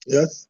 Yes.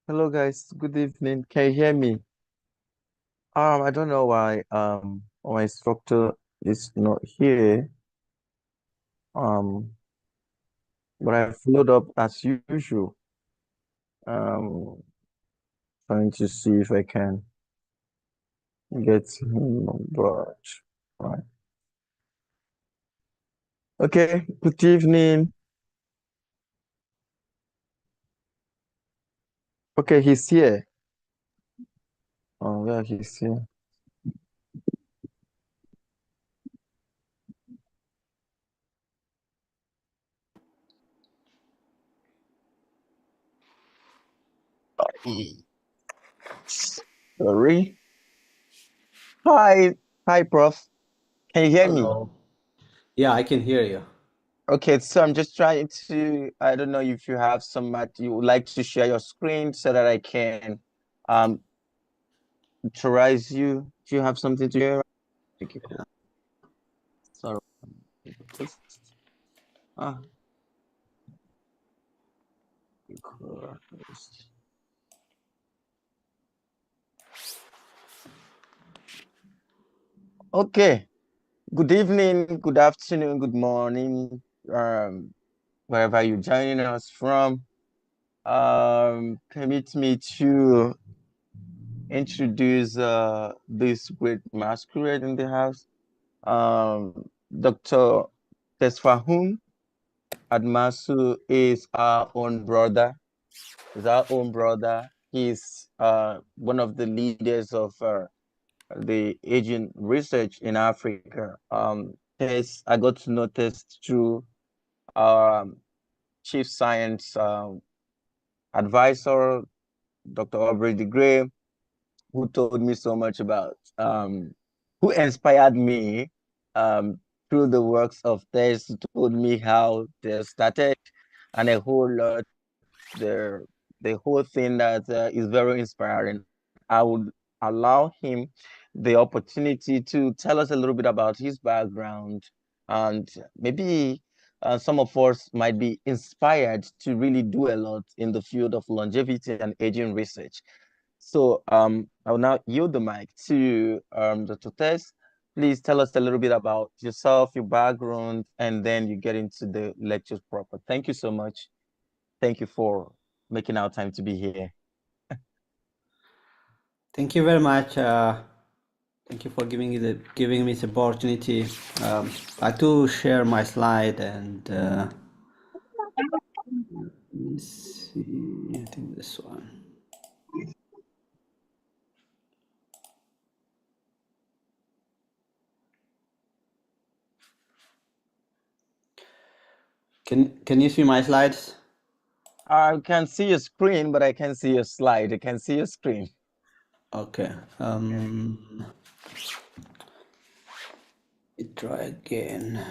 Hello guys, good evening. Can you hear me? I don't know why my instructor is not here. Um, but I followed up as usual. Um, trying to see if I can get him on board. Right. Okay, good evening. Okay, he's here. Oh yeah, he's here. Sorry. Hi, hi, Prof. Can you hear me? Hello. Yeah, I can hear you. Okay, so I'm just trying to, I don't know if you have some you would like to share your screen so that I can um authorize you. Do you have something to share? Okay, cool. Sorry. Just, ah, Christ. Okay. Good evening, good afternoon, good morning, wherever you're joining us from. Permit me to introduce this great masquerade in the house. Dr. Tesfahum Admasu is our own brother. Is our own brother. He's one of the leaders of the aging research in Africa. I got to know Tess through our chief science advisor, Dr. Aubrey de Grey, who told me so much about, who inspired me through the works of Tess, told me how they started and a whole lot, the, the whole thing that is very inspiring. I would allow him the opportunity to tell us a little bit about his background, and maybe some of us might be inspired to really do a lot in the field of longevity and aging research. So I will now yield the mic to Dr. Tess. Please tell us a little bit about yourself, your background, and then you get into the lectures proper. Thank you so much. Thank you for making our time to be here. Thank you very much. Thank you for giving me this opportunity. I'd like to share my slide and let me see. I think this one. Can you see my slides? I can see your screen, but I can see your slide. I can see your screen. Okay. Try again.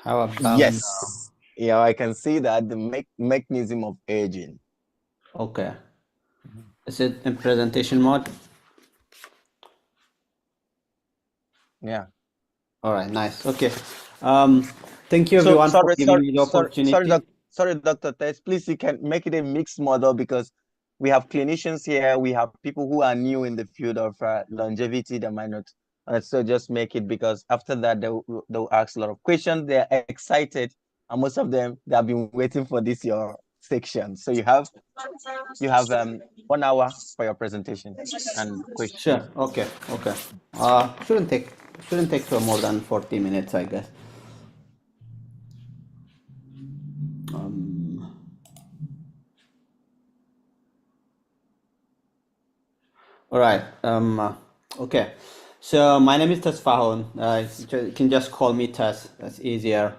How about Yes. now? Yeah, I can see that the mechanism of aging. Okay. Is it in presentation mode? Yeah. All right, nice. Okay. Thank you So everyone for sorry, giving sorry, me the sorry, opportunity. sorry, Dr. Tess. Please, you can make it a mixed model because we have clinicians here. We have people who are new in the field of longevity that might not. So just make it because after that they'll ask a lot of questions. They're excited, and most of them they have been waiting for this your section. So you have 1 hour for your presentation and Sure. questions. Okay. Okay. Shouldn't take for more than 40 minutes, I guess. All right. Okay. So my name is Tess Fahon. You can just call me Tess. That's easier.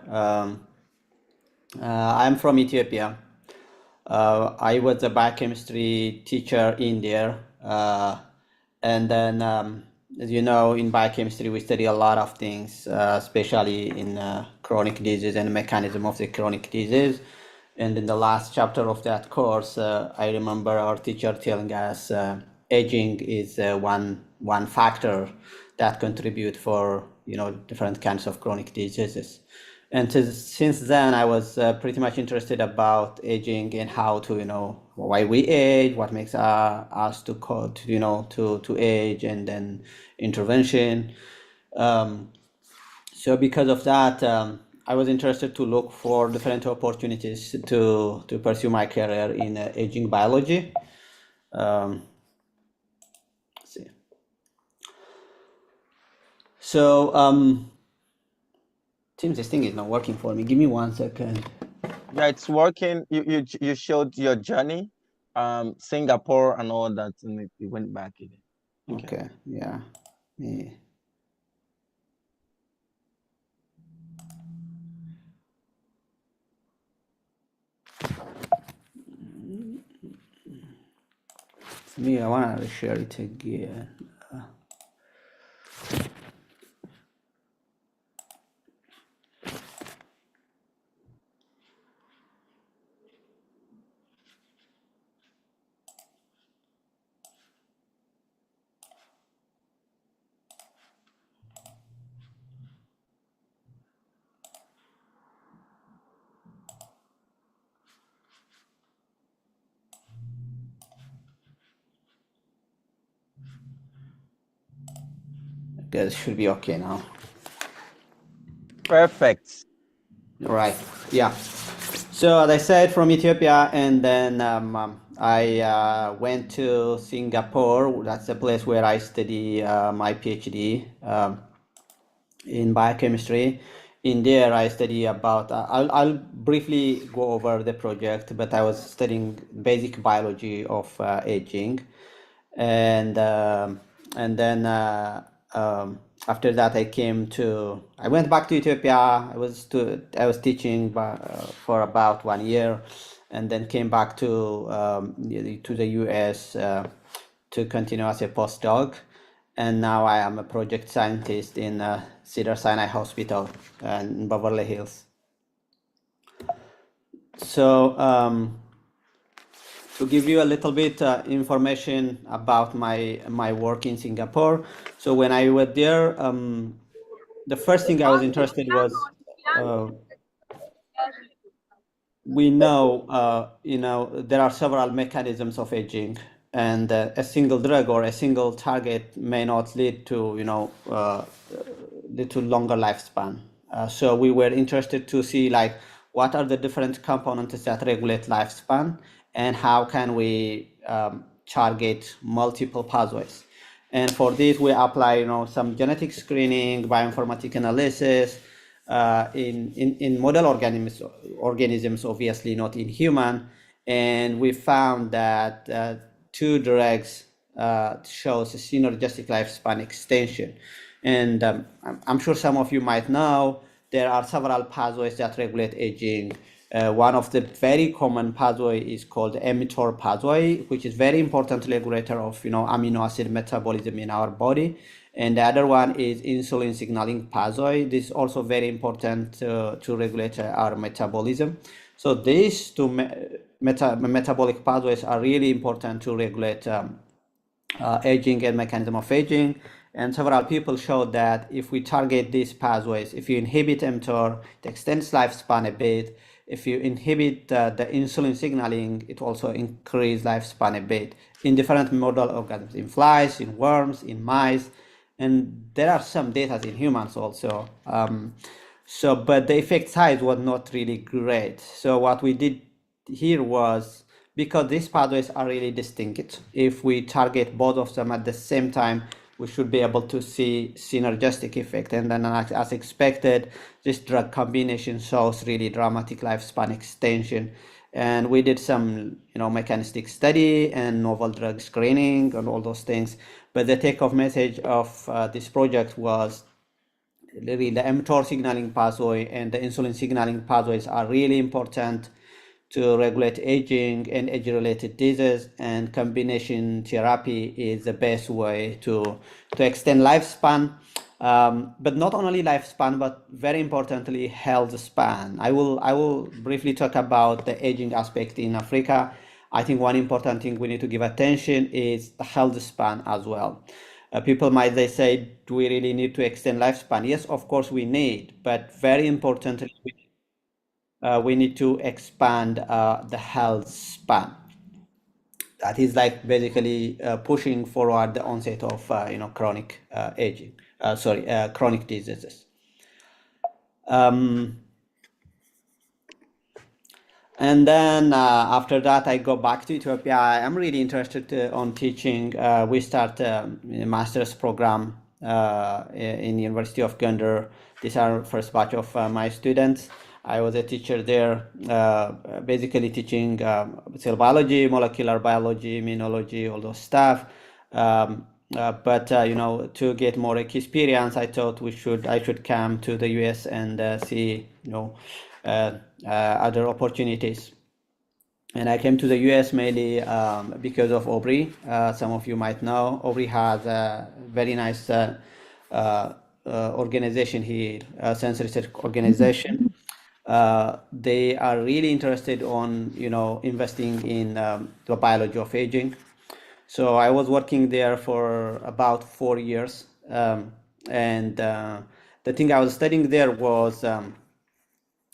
I'm from Ethiopia. I was a biochemistry teacher in there. And then, as you know, in biochemistry, we study a lot of things, especially in chronic disease and the mechanism of the chronic disease. And in the last chapter of that course, I remember our teacher telling us aging is one factor that contribute for different kinds of chronic diseases. And since then, I was pretty much interested about aging and how to why we age, what makes us to age, and then intervention. So because of that, I was interested to look for different opportunities to pursue my career in aging biology. Let's see. So seems this thing is not working for me. Give me 1 second. Yeah, it's working. You showed your journey, Singapore and all that, and you went back again. Okay, yeah. Me, I want to share it again. I guess it should be okay now. Perfect. Right. Yeah. So as I said, from Ethiopia, and then I went to Singapore. That's the place where I study my PhD in biochemistry. In there, I study about. I'll briefly go over the project, but I was studying basic biology of aging, and then after that I went back to Ethiopia. I was teaching for about 1 year, and then came back to the US to continue as a postdoc, and now I am a project scientist in Cedar Sinai Hospital in Beverly Hills. So to give you a little bit information about my work in Singapore. So when I was there, the first thing I was interested was we know there are several mechanisms of aging, and a single drug or a single target may not lead to longer lifespan. So we were interested to see like what are the different components that regulate lifespan, and how can we target multiple pathways. And for this, we apply, some genetic screening, bioinformatic analysis in model organisms, obviously not in human. And we found that 2 drugs shows a synergistic lifespan extension. And I'm sure some of you might know there are several pathways that regulate aging. One of the very common pathway is called mTOR pathway, which is very important regulator of amino acid metabolism in our body. And the other one is insulin signaling pathway. This is also very important to regulate our metabolism. So these 2 metabolic pathways are really important to regulate aging and mechanism of aging. And several people showed that if we target these pathways, if you inhibit mTOR, it extends lifespan a bit. If you inhibit the insulin signaling, it also increases lifespan a bit in different model organisms, in flies, in worms, in mice, and there are some data in humans also. But the effect size was not really great. So what we did here was, because these pathways are really distinct, if we target both of them at the same time, we should be able to see synergistic effect. And then as expected, this drug combination shows really dramatic lifespan extension. And we did some, mechanistic study and novel drug screening and all those things. But the take-home message of this project was really the mTOR signaling pathway and the insulin signaling pathways are really important to regulate aging and age-related diseases, and combination therapy is the best way to extend lifespan. But not only lifespan, but very importantly, health span. I will briefly talk about the aging aspect in Africa. I think one important thing we need to give attention is the health span as well. People might say, do we really need to extend lifespan? Yes, of course we need, but very importantly, we need to expand the health span. That is like basically pushing forward the onset of chronic aging. Chronic diseases. And then after that, I go back to Ethiopia. I'm really interested on teaching. We start a master's program in University of Gondar. These are first batch of my students. I was a teacher there, basically teaching cell biology, molecular biology, immunology, all those stuff. But to get more experience, I thought I should come to the US and see other opportunities. And I came to the US mainly because of Aubrey. Some of you might know Aubrey has a very nice organization here, science research organization. They are really interested on investing in the biology of aging. So I was working there for about 4 years, and the thing I was studying there was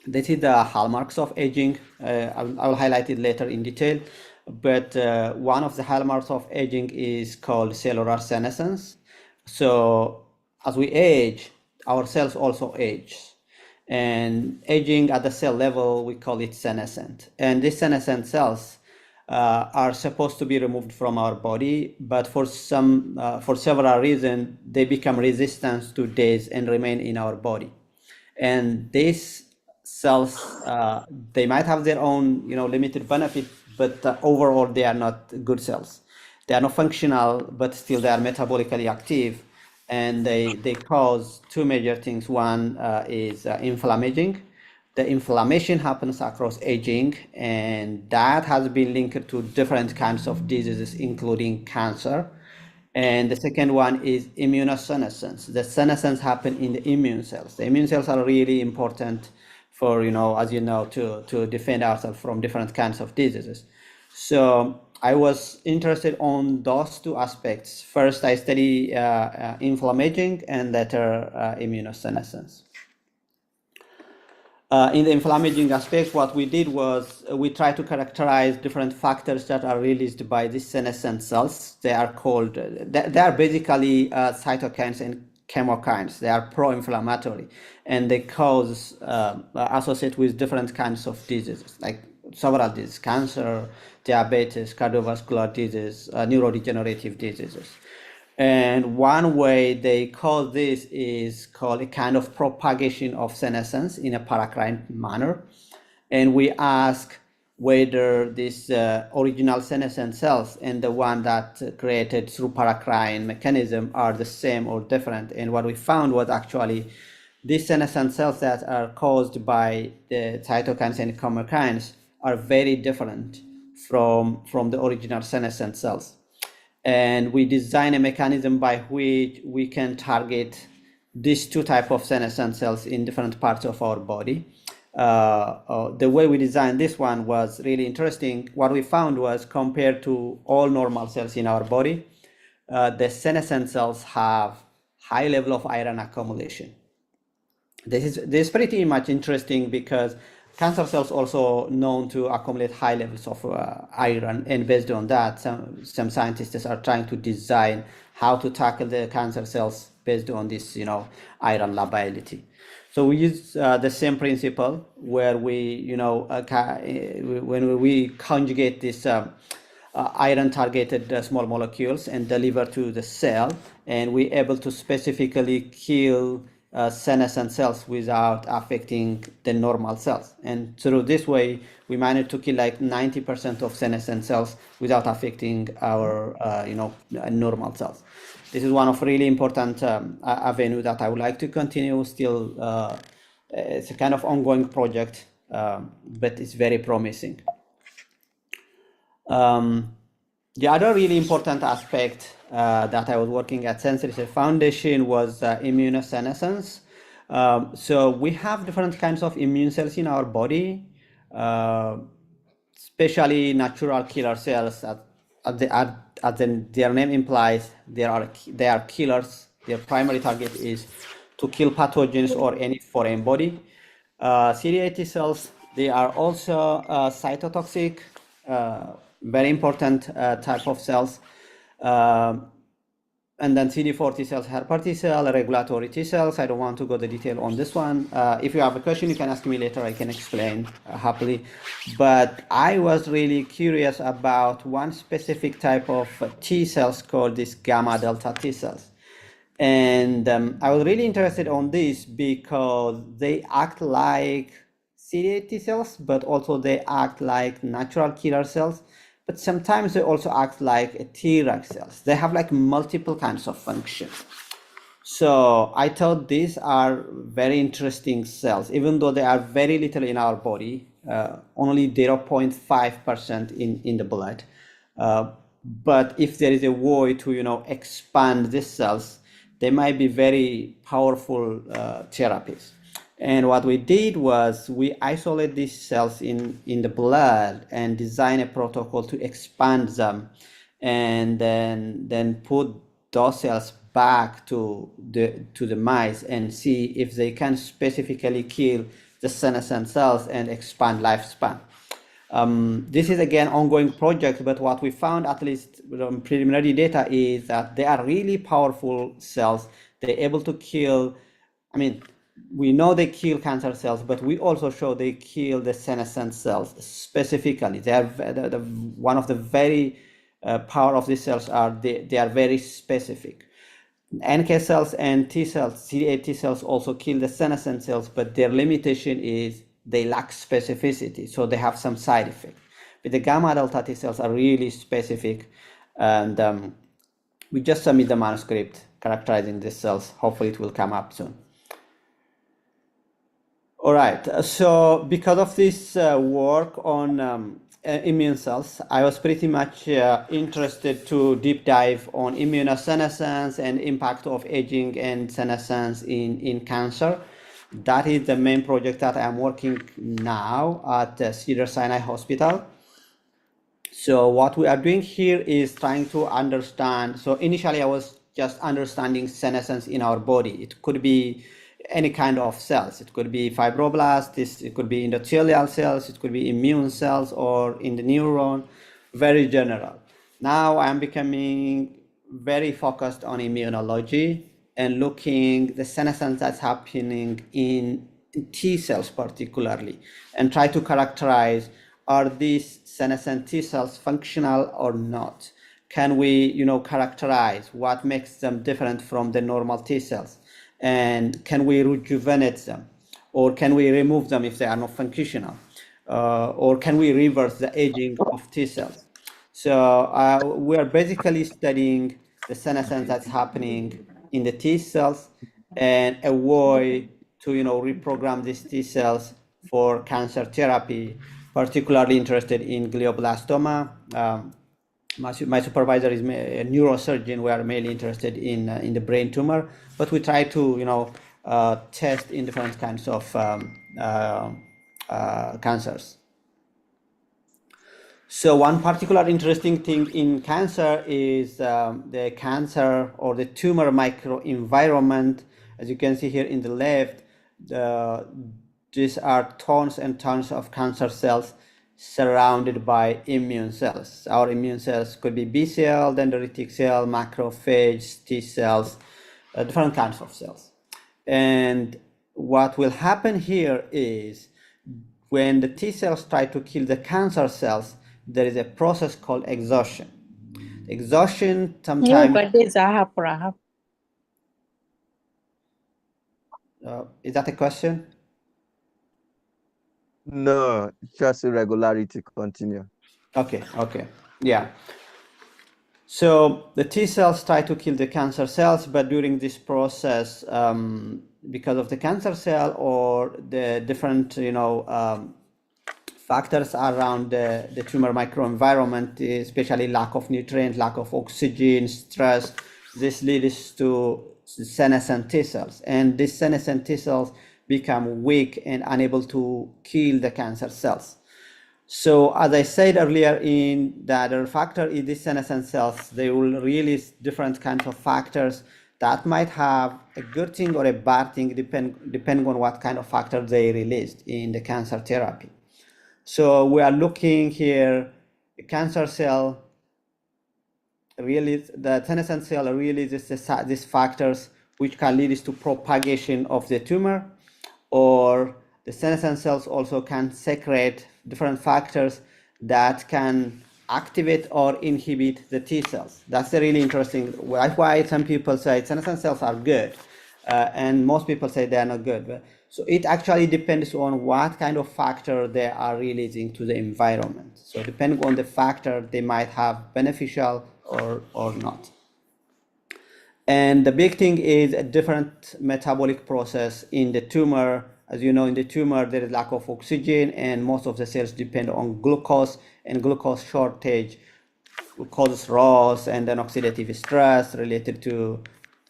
this is the hallmarks of aging. I will highlight it later in detail, but one of the hallmarks of aging is called cellular senescence. So as we age, our cells also age. And aging at the cell level, we call it senescent. And these senescent cells are supposed to be removed from our body, but for several reasons, they become resistant to days and remain in our body. And these cells, they might have their own, limited benefit, but overall, they are not good cells. They are not functional, but still they are metabolically active. And they cause 2 major things. One is inflammaging. The inflammation happens across aging, and that has been linked to different kinds of diseases, including cancer. And the second one is immunosenescence. The senescence happens in the immune cells. The immune cells are really important for, as you know, to defend ourselves from different kinds of diseases. So I was interested on those 2 aspects. First, I study inflammaging, and later immunosenescence. In the inflammaging aspect, what we did was we tried to characterize different factors that are released by these senescent cells. They are called, they are basically cytokines and chemokines. They are pro-inflammatory, and they cause associate with different kinds of diseases, like several diseases: cancer, diabetes, cardiovascular disease, neurodegenerative diseases. And one way they call this is called a kind of propagation of senescence in a paracrine manner. And we ask whether this original senescent cells and the one that created through paracrine mechanism are the same or different. And what we found was actually these senescent cells that are caused by the cytokines and chemokines are very different from the original senescent cells. And we design a mechanism by which we can target these two types of senescent cells in different parts of our body. The way we designed this one was really interesting. What we found was, compared to all normal cells in our body, the senescent cells have high level of iron accumulation. This is pretty much interesting because cancer cells also known to accumulate high levels of iron, and based on that, some scientists are trying to design how to tackle the cancer cells based on this, iron lability. So we use the same principle where we, when we conjugate this iron-targeted small molecules and deliver to the cell, and we're able to specifically kill senescent cells without affecting the normal cells. And through this way, we managed to kill like 90% of senescent cells without affecting our, normal cells. This is one of really important avenue that I would like to continue. Still, it's a kind of ongoing project, but it's very promising. The other really important aspect that I was working at Transdisciplinary Foundation was immunosenescence. So we have different kinds of immune cells in our body, especially natural killer cells. As their name implies, they are killers. Their primary target is to kill pathogens or any foreign body. CD8 T cells, they are also cytotoxic, very important type of cells. And then CD4 T cells, helper T cell, regulatory T cells. I don't want to go into detail on this one. If you have a question, you can ask me later. I can explain happily. But I was really curious about one specific type of T cells called these gamma delta T cells. And I was really interested on this because they act like CD8 T cells, but also they act like natural killer cells. But sometimes they also act like a Treg cells. They have like multiple kinds of functions. So I thought these are very interesting cells, even though they are very little in our body, only 0.5% in the blood. But if there is a way to expand these cells, they might be very powerful therapies. And what we did was we isolate these cells in the blood and design a protocol to expand them, and then put those cells back to the mice and see if they can specifically kill the senescent cells and expand lifespan. This is again ongoing project, but what we found, at least from preliminary data, is that they are really powerful cells. They're able to kill, we know they kill cancer cells, but we also show they kill the senescent cells specifically. They are one of the very power of these cells are they are very specific. NK cells and T cells, CD8 T cells also kill the senescent cells, but their limitation is they lack specificity, so they have some side effect. But the gamma delta T cells are really specific, and we just submit the manuscript characterizing these cells. Hopefully it will come up soon. All right, so because of this work on immune cells, I was pretty much interested to deep dive on immunosenescence and impact of aging and senescence in cancer. That is the main project that I'm working now at Cedars-Sinai Hospital. So what we are doing here is trying to understand. So initially I was just understanding senescence in our body. It could be any kind of cells. It could be fibroblasts, it could be endothelial cells, it could be immune cells, or in the neuron, very general. Now I'm becoming very focused on immunology and looking the senescence that's happening in T cells particularly, and try to characterize are these senescent T cells functional or not? Can we, characterize what makes them different from the normal T cells? And can we rejuvenate them? Or can we remove them if they are not functional? Or can we reverse the aging of T cells? So we are basically studying the senescence that's happening in the T cells and a way to, reprogram these T cells for cancer therapy, particularly interested in glioblastoma. My supervisor is a neurosurgeon. We are mainly interested in the brain tumor, but we try to test in different kinds of cancers. So one particular interesting thing in cancer is the cancer or the tumor microenvironment. As you can see here in the left, these are tons and tons of cancer cells surrounded by immune cells. Our immune cells could be B cell, dendritic cell, macrophage, T cells, different kinds of cells. And what will happen here is when the T cells try to kill the cancer cells, there is a process called exhaustion. Exhaustion sometimes. Is that a question? No, just irregularity. Continue. Okay, yeah. So the T cells try to kill the cancer cells, but during this process, because of the cancer cell or the different, factors around the tumor microenvironment, especially lack of nutrients, lack of oxygen, stress, this leads to senescent T cells. And these senescent T cells become weak and unable to kill the cancer cells. So as I said earlier, in the other factor is the senescent cells, they will release different kinds of factors that might have a good thing or a bad thing, depending on what kind of factor they released in the cancer therapy. So we are looking here, a cancer cell releases, the senescent cell releases these factors which can lead to propagation of the tumor, or the senescent cells also can secrete different factors that can activate or inhibit the T cells. That's a really interesting, why some people say senescent cells are good, and most people say they are not good. So it actually depends on what kind of factor they are releasing to the environment. So depending on the factor, they might have beneficial or not. And the big thing is a different metabolic process in the tumor. As you know, in the tumor, there is lack of oxygen, and most of the cells depend on glucose, and glucose shortage causes ROS and then oxidative stress related to,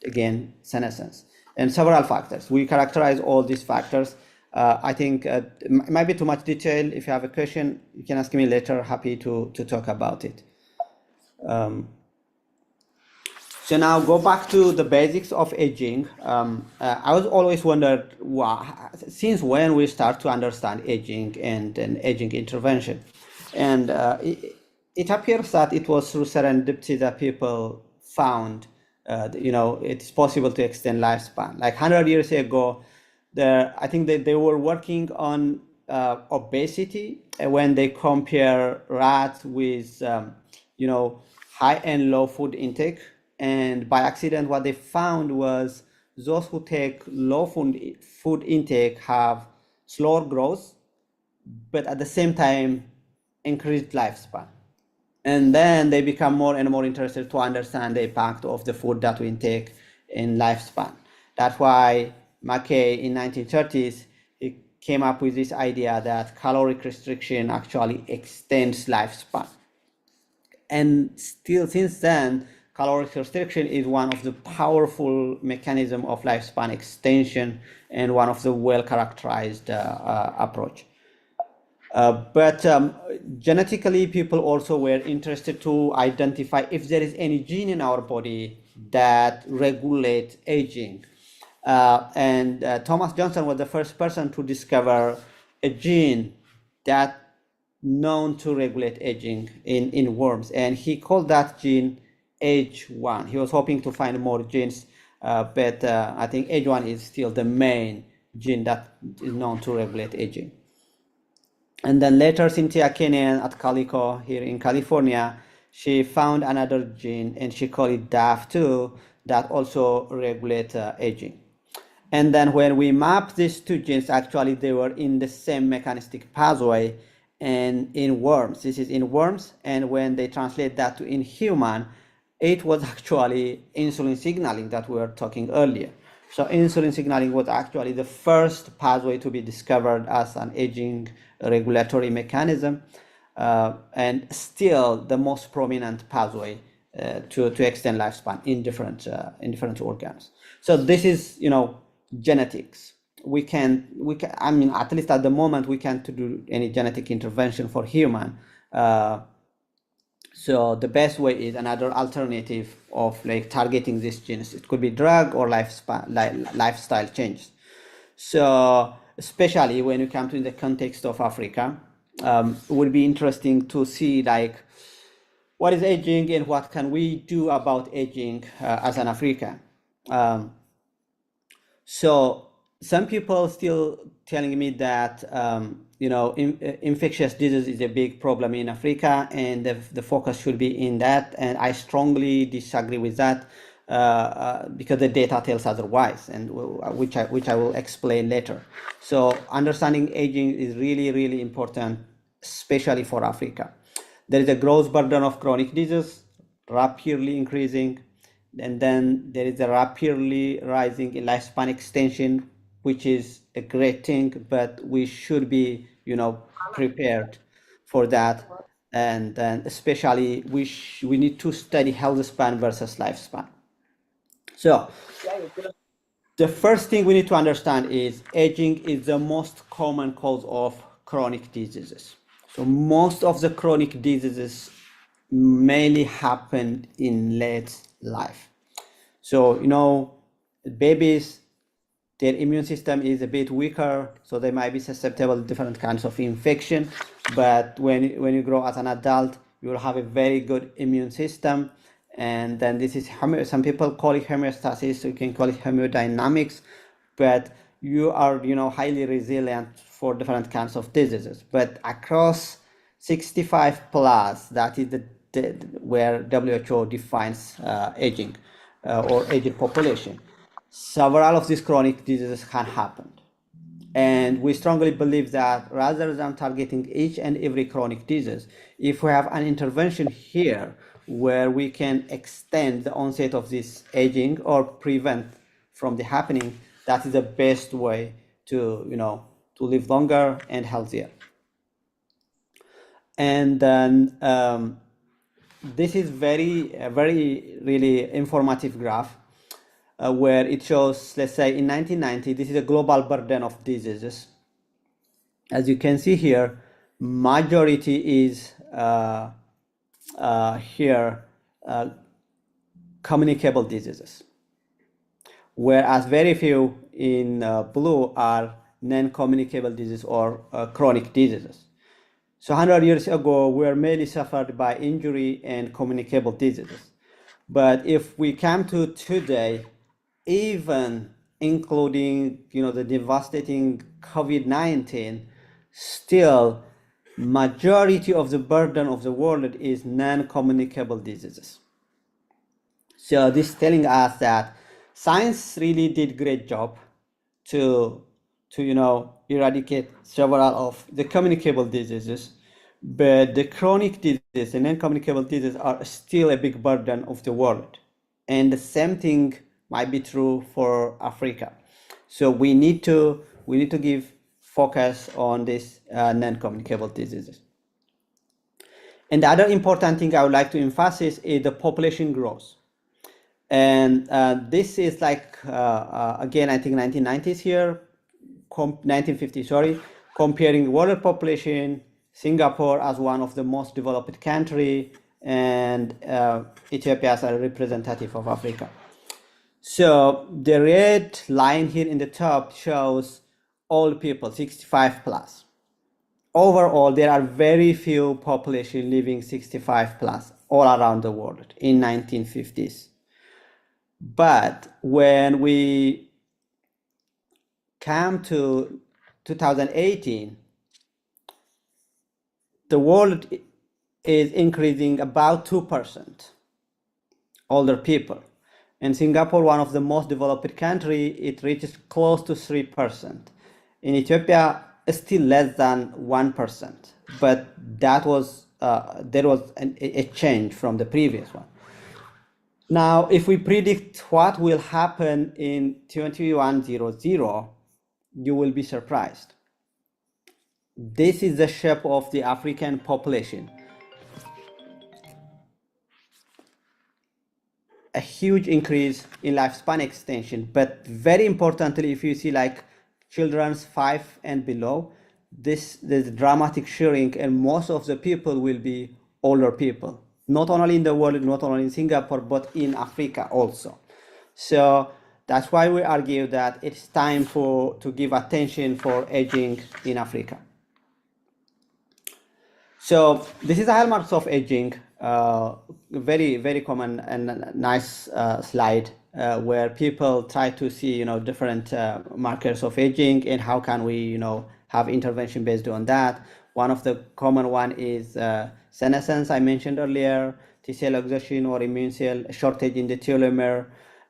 again, senescence, and several factors. We characterize all these factors. I think it might be too much detail. If you have a question, you can ask me later. Happy to talk about it. So now go back to the basics of aging. I was always wondered, since when we start to understand aging and aging intervention. And it appears that it was through serendipity that people found, it's possible to extend lifespan. Like 100 years ago, I think they were working on obesity when they compare rats with, high and low food intake. And by accident, what they found was those who take low food intake have slower growth, but at the same time, increased lifespan. And then they become more and more interested to understand the impact of the food that we intake in lifespan. That's why Mackay in 1930s, he came up with this idea that caloric restriction actually extends lifespan. And still since then, caloric restriction is one of the powerful mechanism of lifespan extension and one of the well-characterized approach. But genetically, people also were interested to identify if there is any gene in our body that regulates aging. And Thomas Johnson was the first person to discover a gene that known to regulate aging in worms, and he called that gene H1. He was hoping to find more genes, but I think H1 is still the main gene that is known to regulate aging. And then later, Cynthia Kenyon at Calico here in California, she found another gene and she called it DAF2 that also regulate aging. And then when we map these two genes, actually they were in the same mechanistic pathway and in worms. This is in worms, and when they translate that to in human, it was actually insulin signaling that we were talking earlier. So insulin signaling was actually the first pathway to be discovered as an aging regulatory mechanism, and still the most prominent pathway to extend lifespan in different organs. So this is, genetics. We can, I mean, at least at the moment, we can't do any genetic intervention for human. So the best way is another alternative of like targeting these genes. It could be drug or lifestyle changes. So especially when you come to the context of Africa, it would be interesting to see like what is aging and what can we do about aging as an African. So some people still telling me that infectious disease is a big problem in Africa, and the focus should be in that. And I strongly disagree with that because the data tells otherwise, and which I will explain later. So understanding aging is really, really important, especially for Africa. There is a gross burden of chronic disease rapidly increasing, and then there is a rapidly rising in lifespan extension, which is a great thing, but we should be prepared for that. And then especially we need to study health span versus lifespan. So the first thing we need to understand is aging is the most common cause of chronic diseases. So most of the chronic diseases mainly happen in late life. So, babies, their immune system is a bit weaker, so they might be susceptible to different kinds of infection. But when you grow as an adult, you will have a very good immune system. And then this is, some people call it homeostasis, so you can call it hemodynamics, but you are, highly resilient for different kinds of diseases. But across 65 plus, that is where WHO defines aging or aged population. Several of these chronic diseases can happen. And we strongly believe that rather than targeting each and every chronic disease, if we have an intervention here where we can extend the onset of this aging or prevent from the happening, that is the best way to live longer and healthier. And then this is very really informative graph where it shows, let's say in 1990, this is a global burden of diseases. As you can see here, majority is here communicable diseases, whereas very few in blue are non-communicable diseases or chronic diseases. So 100 years ago, we were mainly suffered by injury and communicable diseases. But if we come to today, even including the devastating COVID-19, still majority of the burden of the world is non-communicable diseases. So this is telling us that science really did great job to eradicate several of the communicable diseases, but the chronic diseases and non-communicable diseases are still a big burden of the world. And the same thing might be true for Africa. So we need to give focus on these non-communicable diseases. And the other important thing I would like to emphasize is the population growth. And this is like, again, I think 1990s here, 1950, sorry, comparing world population, Singapore as one of the most developed country, and Ethiopia as a representative of Africa. So the red line here in the top shows all people 65 plus. Overall, there are very few population living 65 plus all around the world in 1950s. But when we come to 2018, the world is increasing about 2% older people. In Singapore, one of the most developed country, it reaches close to 3%. In Ethiopia, it's still less than 1%, but that was there was a change from the previous one. Now, if we predict what will happen in 2100, you will be surprised. This is the shape of the African population. A huge increase in lifespan extension, but very importantly, if you see like children's 5 and below, there's dramatic shrink, and most of the people will be older people, not only in the world, not only in Singapore, but in Africa also. So that's why we argue that it's time to give attention for aging in Africa. So this is the hallmarks of aging, very, very common and nice slide where people try to see, different markers of aging and how can we, have intervention based on that. One of the common one is senescence, I mentioned earlier, T cell exhaustion or immune cell shortage in the telomere,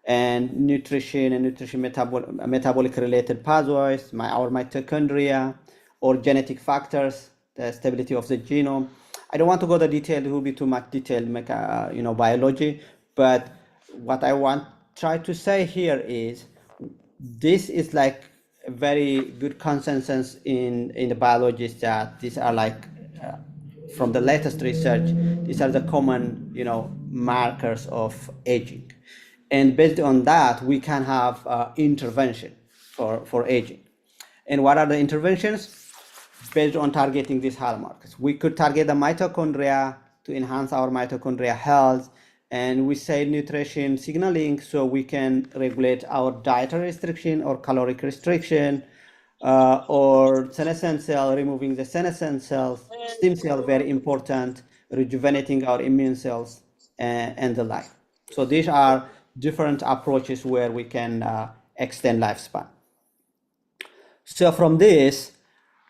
and nutrition and metabolic related pathways, our mitochondria, or genetic factors, the stability of the genome. I don't want to go to detail, it will be too much detailed, biology, but what I want try to say here is this is like a very good consensus in the biologists that these are like from the latest research, these are the common markers of aging, and based on that we can have intervention for aging. And what are the interventions? Based on targeting these hallmarks, we could target the mitochondria to enhance our mitochondria health, and we say nutrition signaling so we can regulate our dietary restriction or caloric restriction, or senescent cell, removing the senescent cells, stem cell, very important, rejuvenating our immune cells, and the like. So these are different approaches where we can extend lifespan. So from this,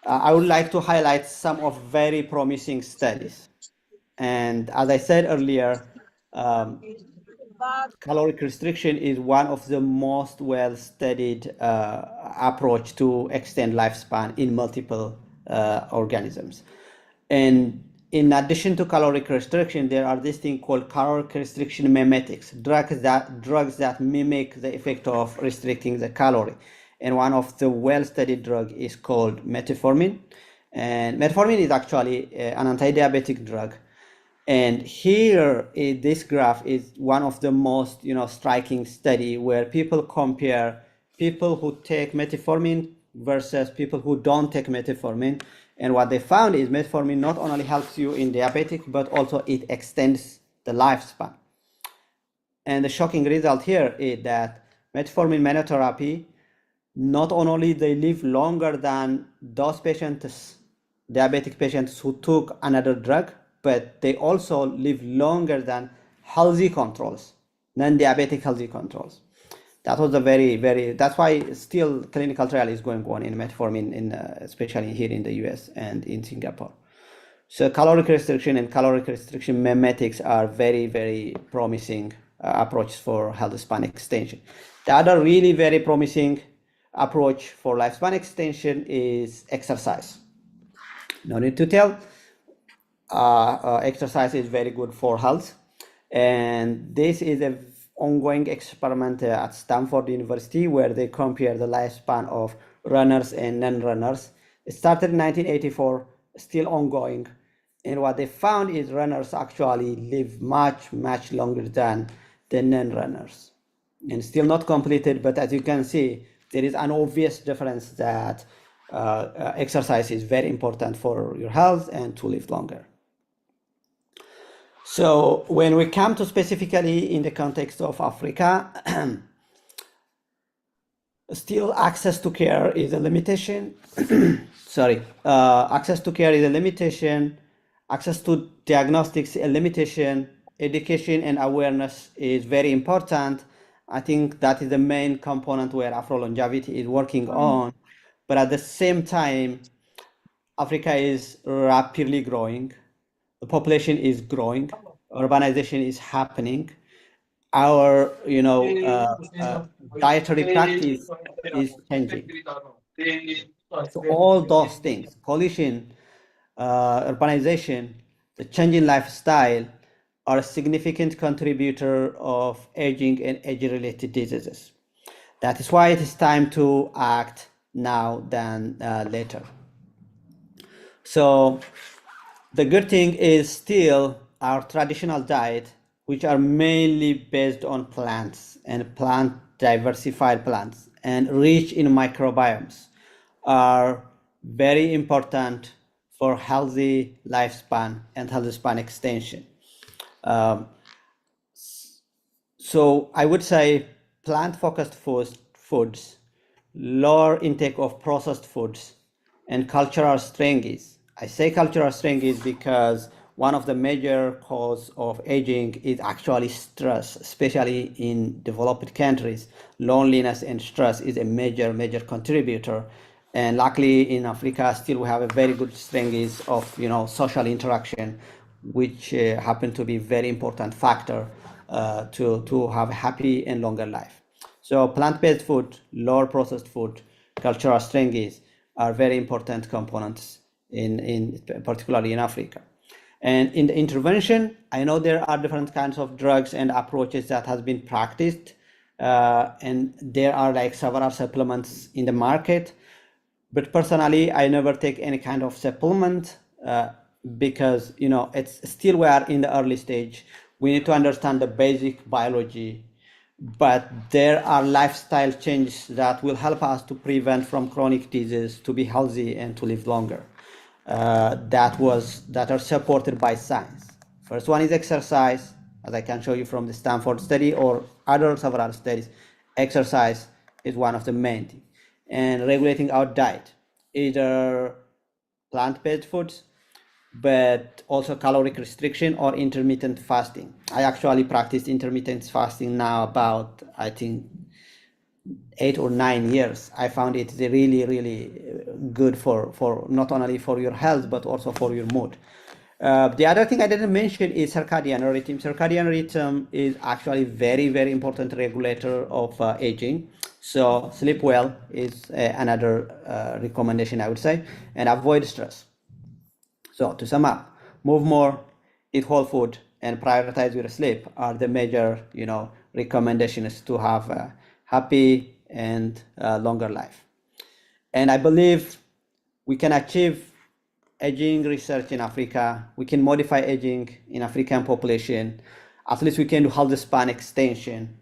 I would like to highlight some of very promising studies. And as I said earlier, caloric restriction is one of the most well-studied approach to extend lifespan in multiple organisms. And in addition to caloric restriction, there are this thing called caloric restriction mimetics, drugs that mimic the effect of restricting the calorie. And one of the well-studied drug is called metformin. And metformin is actually an anti-diabetic drug. And here, this graph is one of the most, striking study where people compare people who take metformin versus people who don't take metformin. And what they found is metformin not only helps you in diabetic, but also it extends the lifespan. And the shocking result here is that metformin monotherapy, not only they live longer than those patients, diabetic patients who took another drug, but they also live longer than healthy controls, non-diabetic healthy controls. That was a very, very, that's why still clinical trial is going on in metformin, especially here in the US and in Singapore. So caloric restriction and caloric restriction mimetics are very, very promising approaches for health span extension. The other really very promising approach for lifespan extension is exercise. No need to tell, exercise is very good for health, and this is an ongoing experiment at Stanford University where they compare the lifespan of runners and non-runners. It started in 1984, still ongoing, and what they found is runners actually live much, much longer than the non-runners, and still not completed, but as you can see, there is an obvious difference that exercise is very important for your health and to live longer. So when we come to specifically in the context of Africa, still access to care is a limitation. Access to care is a limitation. Access to diagnostics a limitation. Education and awareness is very important. I think that is the main component where Afrolongevity is working on. But at the same time, Africa is rapidly growing. The population is growing. Urbanization is happening. Our, dietary practice is changing. So all those things, pollution, urbanization, the changing lifestyle, are a significant contributor of aging and age-related diseases. That is why it is time to act now than later. So the good thing is still our traditional diet, which are mainly based on plants and plant diversified plants and rich in microbiomes, are very important for healthy lifespan and healthy span extension. Um, so I would say plant-focused foods, lower intake of processed foods, and cultural strengths. I say cultural strengths because one of the major cause of aging is actually stress, especially in developed countries. Loneliness and stress is a major contributor. And luckily in Africa, still we have a very good strengths of social interaction, which happen to be very important factor to have a happy and longer life. So plant-based food, lower processed food, cultural strengths are very important components in particularly in Africa. And in the intervention, I know there are different kinds of drugs and approaches that has been practiced, and there are like several supplements in the market. But personally, I never take any kind of supplement because it's still we are in the early stage. We need to understand the basic biology, but there are lifestyle changes that will help us to prevent from chronic disease, to be healthy and to live longer. That are supported by science. First one is exercise, as I can show you from the Stanford study or other several studies. Exercise is one of the main things. And regulating our diet, either plant-based foods, but also caloric restriction or intermittent fasting. I actually practice intermittent fasting now about, I think, 8 or 9 years. I found it really good for not only for your health, but also for your mood. The other thing I didn't mention is circadian rhythm. Circadian rhythm is actually very important regulator of aging. So sleep well is another recommendation I would say, and avoid stress. So to sum up, move more, eat whole food, and prioritize your sleep are the major recommendations to have a happy and longer life. And I believe we can achieve aging research in Africa. We can modify aging in African population. At least we can do health span extension.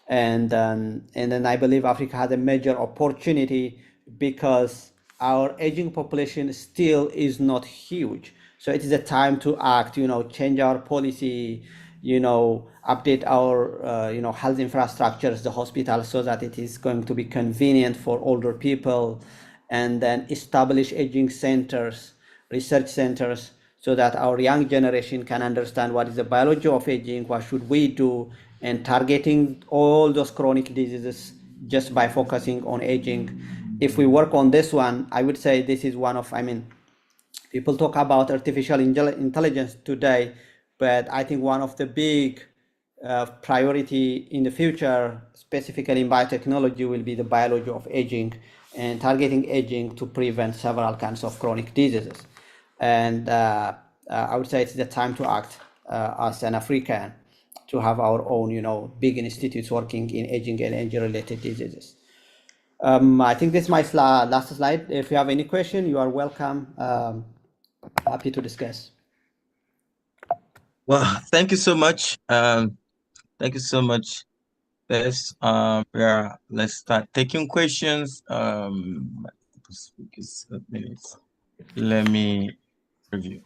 And then I believe Africa has a major opportunity because our aging population still is not huge. So it is a time to act, change our policy, update our, health infrastructures, the hospital, so that it is going to be convenient for older people, and then establish aging centers, research centers, so that our young generation can understand what is the biology of aging, what should we do, and targeting all those chronic diseases just by focusing on aging. If we work on this one, I would say this is one of, people talk about artificial intelligence today, but I think one of the big priority in the future, specifically in biotechnology, will be the biology of aging and targeting aging to prevent several kinds of chronic diseases. And I would say it's the time to act as an African, to have our own, big institutes working in aging and age-related diseases. I think this is my last slide. If you have any question, you are welcome. Happy to discuss. Well, thank you so much. Thank you so much. Let's start taking questions. Minutes. Let me review.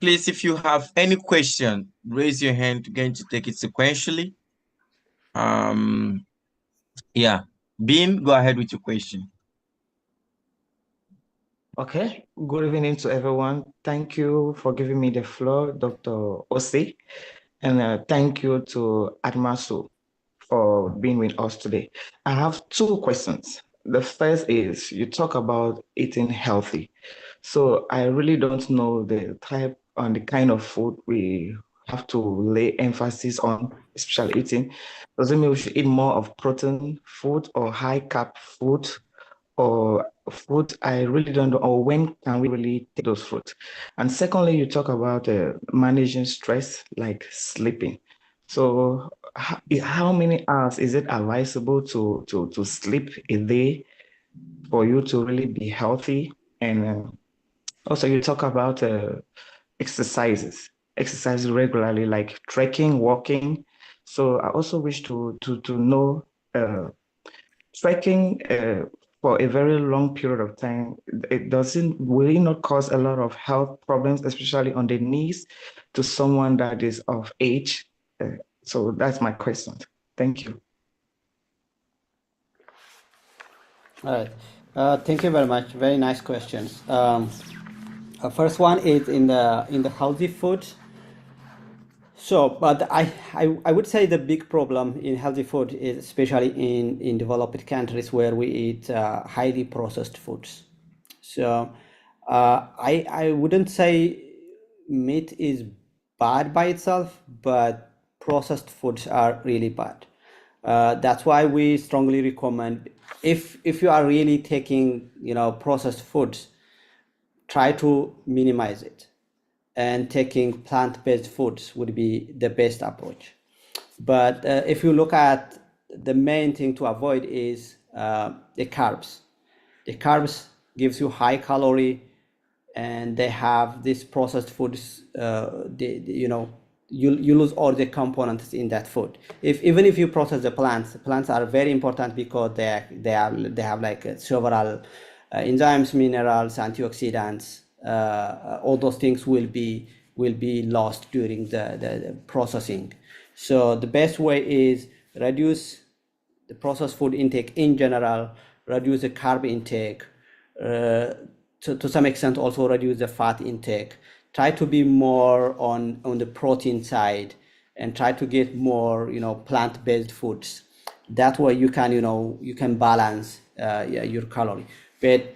Please, if you have any question, raise your hand. We're going to take it sequentially. Yeah, Beam, go ahead with your question. Okay, good evening to everyone. Thank you for giving me the floor, Dr. Ose, and thank you to Admasu for being with us today. I have two questions. the first is you talk about eating healthy. So I really don't know the type and the kind of food we have to lay emphasis on, especially eating. Does it mean we should eat more of protein food or high carb food or food? I really don't know. Or when can we really take those foods? And secondly, you talk about managing stress, like sleeping. So how many hours is it advisable to sleep a day for you to really be healthy? And also, you talk about exercises, exercise regularly, like trekking, walking. So I also wish to know trekking for a very long period of time. It doesn't will it not cause a lot of health problems, especially on the knees, to someone that is of age. So that's my question. Thank you. All right. Thank you very much. Very nice questions. First one is in the healthy food. So, but I would say the big problem in healthy food is especially in developed countries where we eat highly processed foods. So, I wouldn't say meat is bad by itself, but processed foods are really bad. That's why we strongly recommend if you are really taking processed foods, try to minimize it, and taking plant-based foods would be the best approach. But if you look at the main thing to avoid is the carbs. The carbs gives you high calorie, and they have these processed foods. You lose all the components in that food. Even if you process the plants are very important because they have like several enzymes, minerals, antioxidants. All those things will be lost during the processing. So the best way is reduce the processed food intake in general, reduce the carb intake, to some extent also reduce the fat intake. Try to be more on the protein side, and try to get more plant-based foods. That way you can balance your calorie. But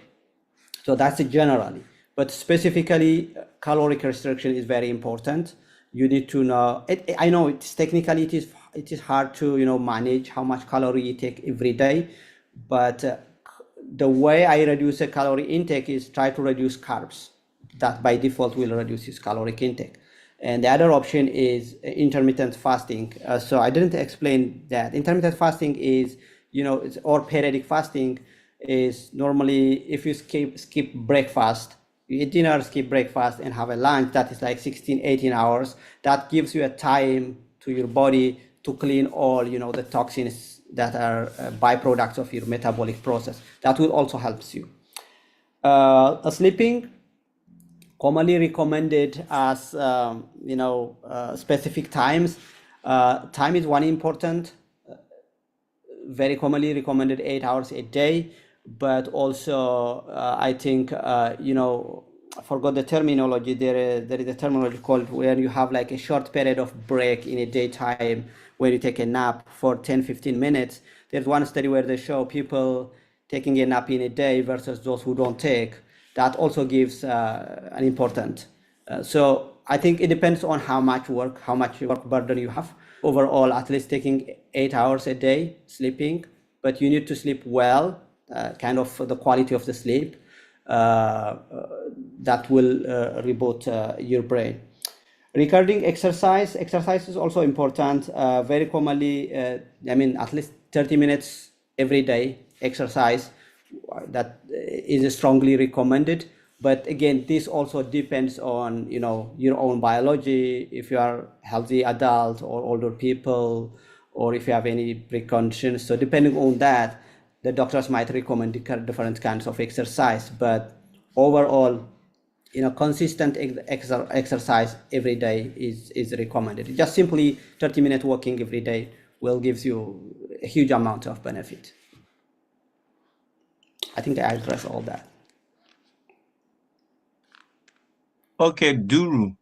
so that's it generally. But specifically, caloric restriction is very important. You need to know. I know it's technically it is hard to manage how much calorie you take every day, but the way I reduce the calorie intake is try to reduce carbs. That by default will reduce his caloric intake. And the other option is intermittent fasting. So I didn't explain that. Intermittent fasting is, or periodic fasting is normally if you skip breakfast, you eat dinner, skip breakfast, and have a lunch that is like 16-18 hours. That gives you a time to your body to clean all the toxins that are byproducts of your metabolic process. That will also help you. Sleeping commonly recommended as specific times. Time is one important. Very commonly recommended 8 hours a day, but also I think I forgot the terminology. There is a terminology called where you have like a short period of break in a daytime where you take a nap for 10-15 minutes. There's one study where they show people taking a nap in a day versus those who don't take. That also gives an important. So I think it depends on how much work burden you have. Overall, at least taking 8 hours a day sleeping, but you need to sleep well, kind of the quality of the sleep that will reboot your brain. Regarding exercise is also important. Very commonly, at least 30 minutes every day exercise, that is strongly recommended. But again, this also depends on your own biology, if you are healthy adult or older people, or if you have any preconditions. So depending on that, the doctors might recommend different kinds of exercise. But overall, consistent exercise every day is recommended. Just simply 30-minute walking every day will give you a huge amount of benefit. I think I addressed all that. Okay, Duru.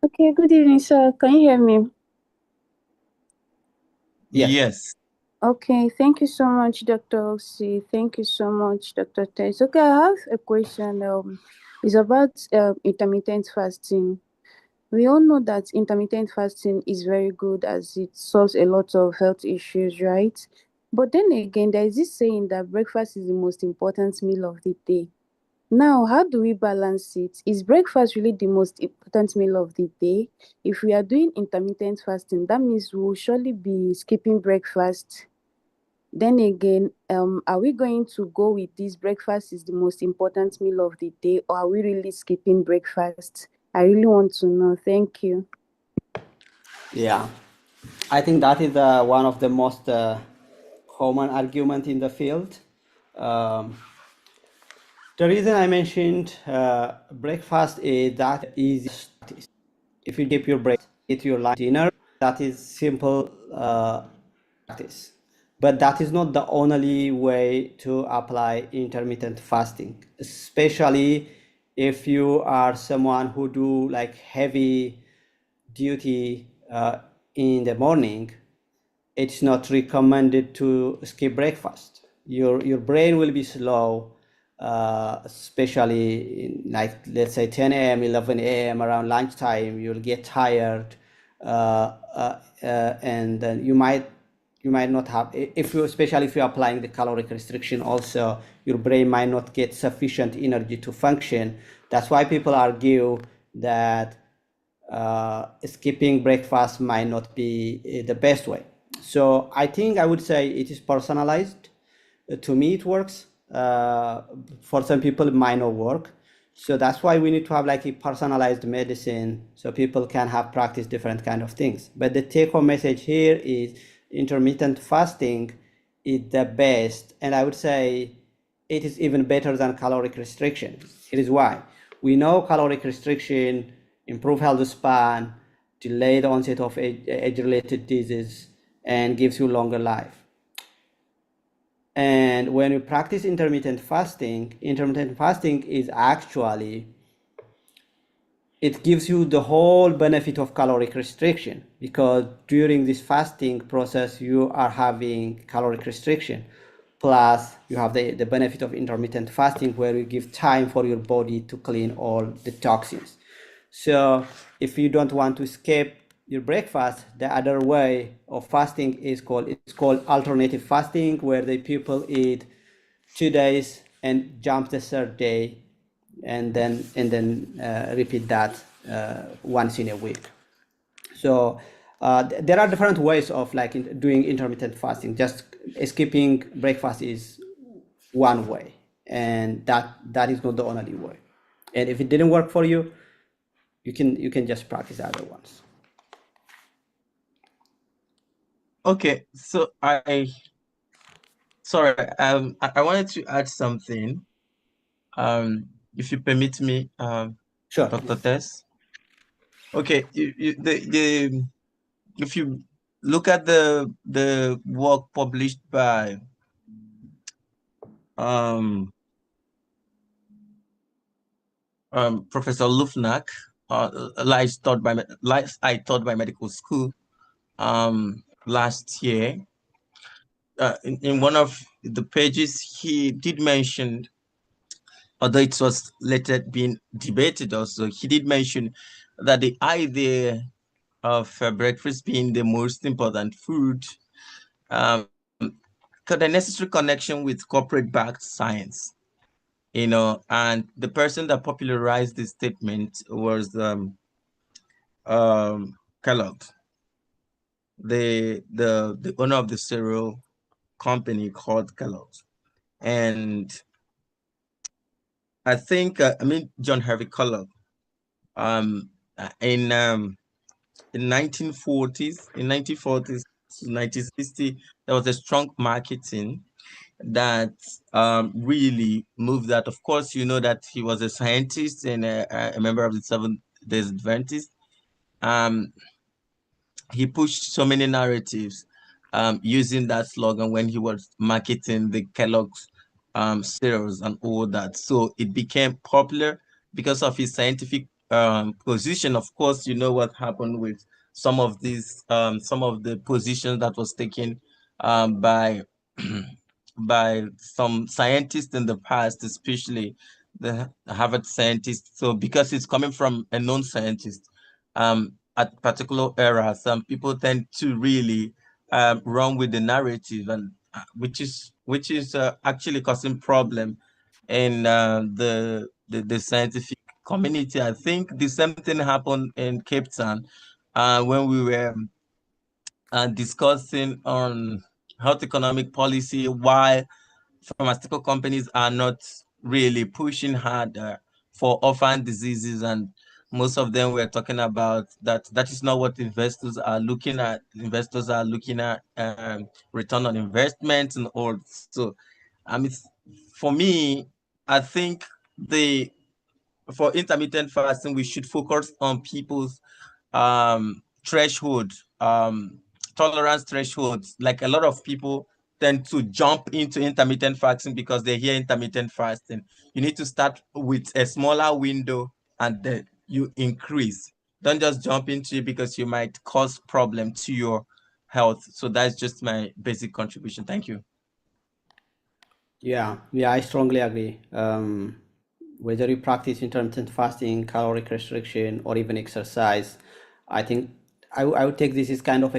Okay, good evening, sir. Can you hear me? Yes. Yes. Okay, thank you so much, Dr. Oxy. Thank you so much, Dr. Tess. Okay, I have a question. It's about intermittent fasting. We all know that intermittent fasting is very good as it solves a lot of health issues, right? But then again, there is this saying that breakfast is the most important meal of the day. Now, how do we balance it? Is breakfast really the most important meal of the day? If we are doing intermittent fasting, that means we will surely be skipping breakfast. Then again, are we going to go with this breakfast is the most important meal of the day, or are we really skipping breakfast? I really want to know. Thank you. Yeah, I think that is one of the most common argument in the field. Um, the reason I mentioned breakfast is that easy. If you keep your break, eat your lunch, dinner, that is simple practice. But that is not the only way to apply intermittent fasting, especially if you are someone who do like heavy duty in the morning. It's not recommended to skip breakfast. Your brain will be slow, especially in, like, let's say 10 a.m., 11 a.m. around lunchtime. You'll get tired, and then you might not have, if you, especially if you're applying the caloric restriction, also your brain might not get sufficient energy to function. That's why people argue that skipping breakfast might not be the best way. So I think I would say it is personalized. To me, it works. For some people, it might not work. So that's why we need to have like a personalized medicine so people can have practice different kind of things. But the take-home message here is intermittent fasting is the best, and I would say it is even better than caloric restriction. Here is why. We know caloric restriction improve health span, delay the onset of age-related disease, and gives you longer life. And when you practice intermittent fasting is actually, it gives you the whole benefit of caloric restriction, because during this fasting process you are having caloric restriction, plus you have the benefit of intermittent fasting where you give time for your body to clean all the toxins. So if you don't want to skip your breakfast, the other way of fasting is called alternative fasting, where the people eat 2 days and jump the third day, and then repeat that once in a week. So there are different ways of like doing intermittent fasting. Just skipping breakfast is one way, and that is not the only way. And if it didn't work for you, you can just practice other ones. Okay, so I wanted to add something. If you permit me, Sure. Dr. Tess. Okay, if you look at the work published by Professor Lufnak, Life I Taught by Medical School, last year. In one of the pages, he did mention, although it was later being debated also, he did mention that the idea of breakfast being the most important food got a necessary connection with corporate-backed science, and the person that popularized this statement was Kellogg, the owner of the cereal company called Kellogg's. And I think John Harvey Kellogg, in 1940s, 1960, there was a strong marketing that really moved that. Of course, you know that he was a scientist and a member of the Seventh-day Adventists. He pushed so many narratives using that slogan when he was marketing the Kellogg's cereals and all that. So it became popular because of his scientific position. Of course, you know what happened with some of the positions that was taken by by some scientists in the past, especially the Harvard scientists. So because it's coming from a known scientist, at particular era, some people tend to really run with the narrative, and which is actually causing problem in the scientific community. I think the same thing happened in Cape Town when we were discussing on health economic policy, why pharmaceutical companies are not really pushing hard for orphan diseases, and most of them were talking about that is not what investors are looking at. Investors are looking at return on investment and all. So, for me, I think for intermittent fasting, we should focus on people's threshold, tolerance thresholds. Like, a lot of people tend to jump into intermittent fasting because they hear intermittent fasting. You need to start with a smaller window and then you increase. Don't just jump into it because you might cause problem to your health. So that's just my basic contribution. Thank you. Yeah, I strongly agree. Whether you practice intermittent fasting, caloric restriction, or even exercise, I think I would take this as kind of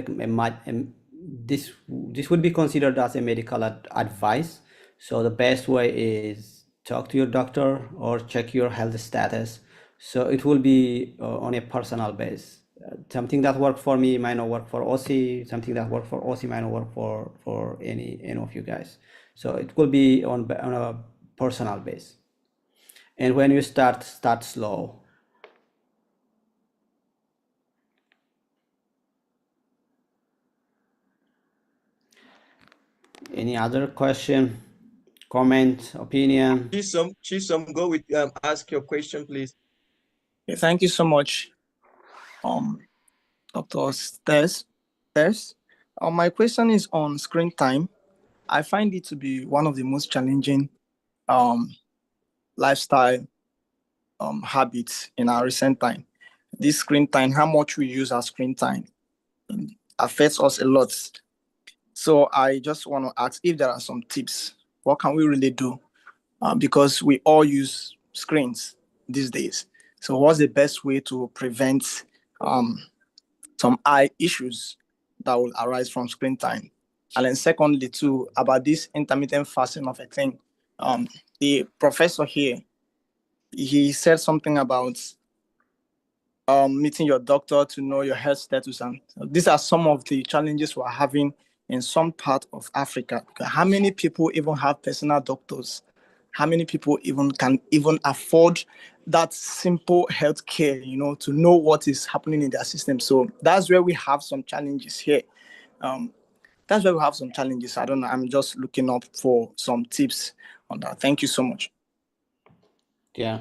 this would be considered as a medical advice. So the best way is talk to your doctor or check your health status. So it will be on a personal base. Something that worked for me might not work for Ossie. Something that worked for Ossie might not work for any of you guys. So it will be on a personal base. And when you start slow. Any other question, comment, opinion? Chisom, go with ask your question, please. Okay, thank you so much, Dr. Tess. My question is on screen time. I find it to be one of the most challenging lifestyle habits in our recent time. This screen time, how much we use our screen time, affects us a lot. So I just want to ask if there are some tips. What can we really do? Because we all use screens these days. So what's the best way to prevent some eye issues that will arise from screen time? And then secondly, too, about this intermittent fasting of a thing, the professor here, he said something about meeting your doctor to know your health status. And these are some of the challenges we're having in some part of Africa. How many people even have personal doctors? How many people can afford that simple health care, to know what is happening in their system? So that's where we have some challenges here. That's where we have some challenges. I don't know. I'm just looking up for some tips on that. Thank you so much. Yeah,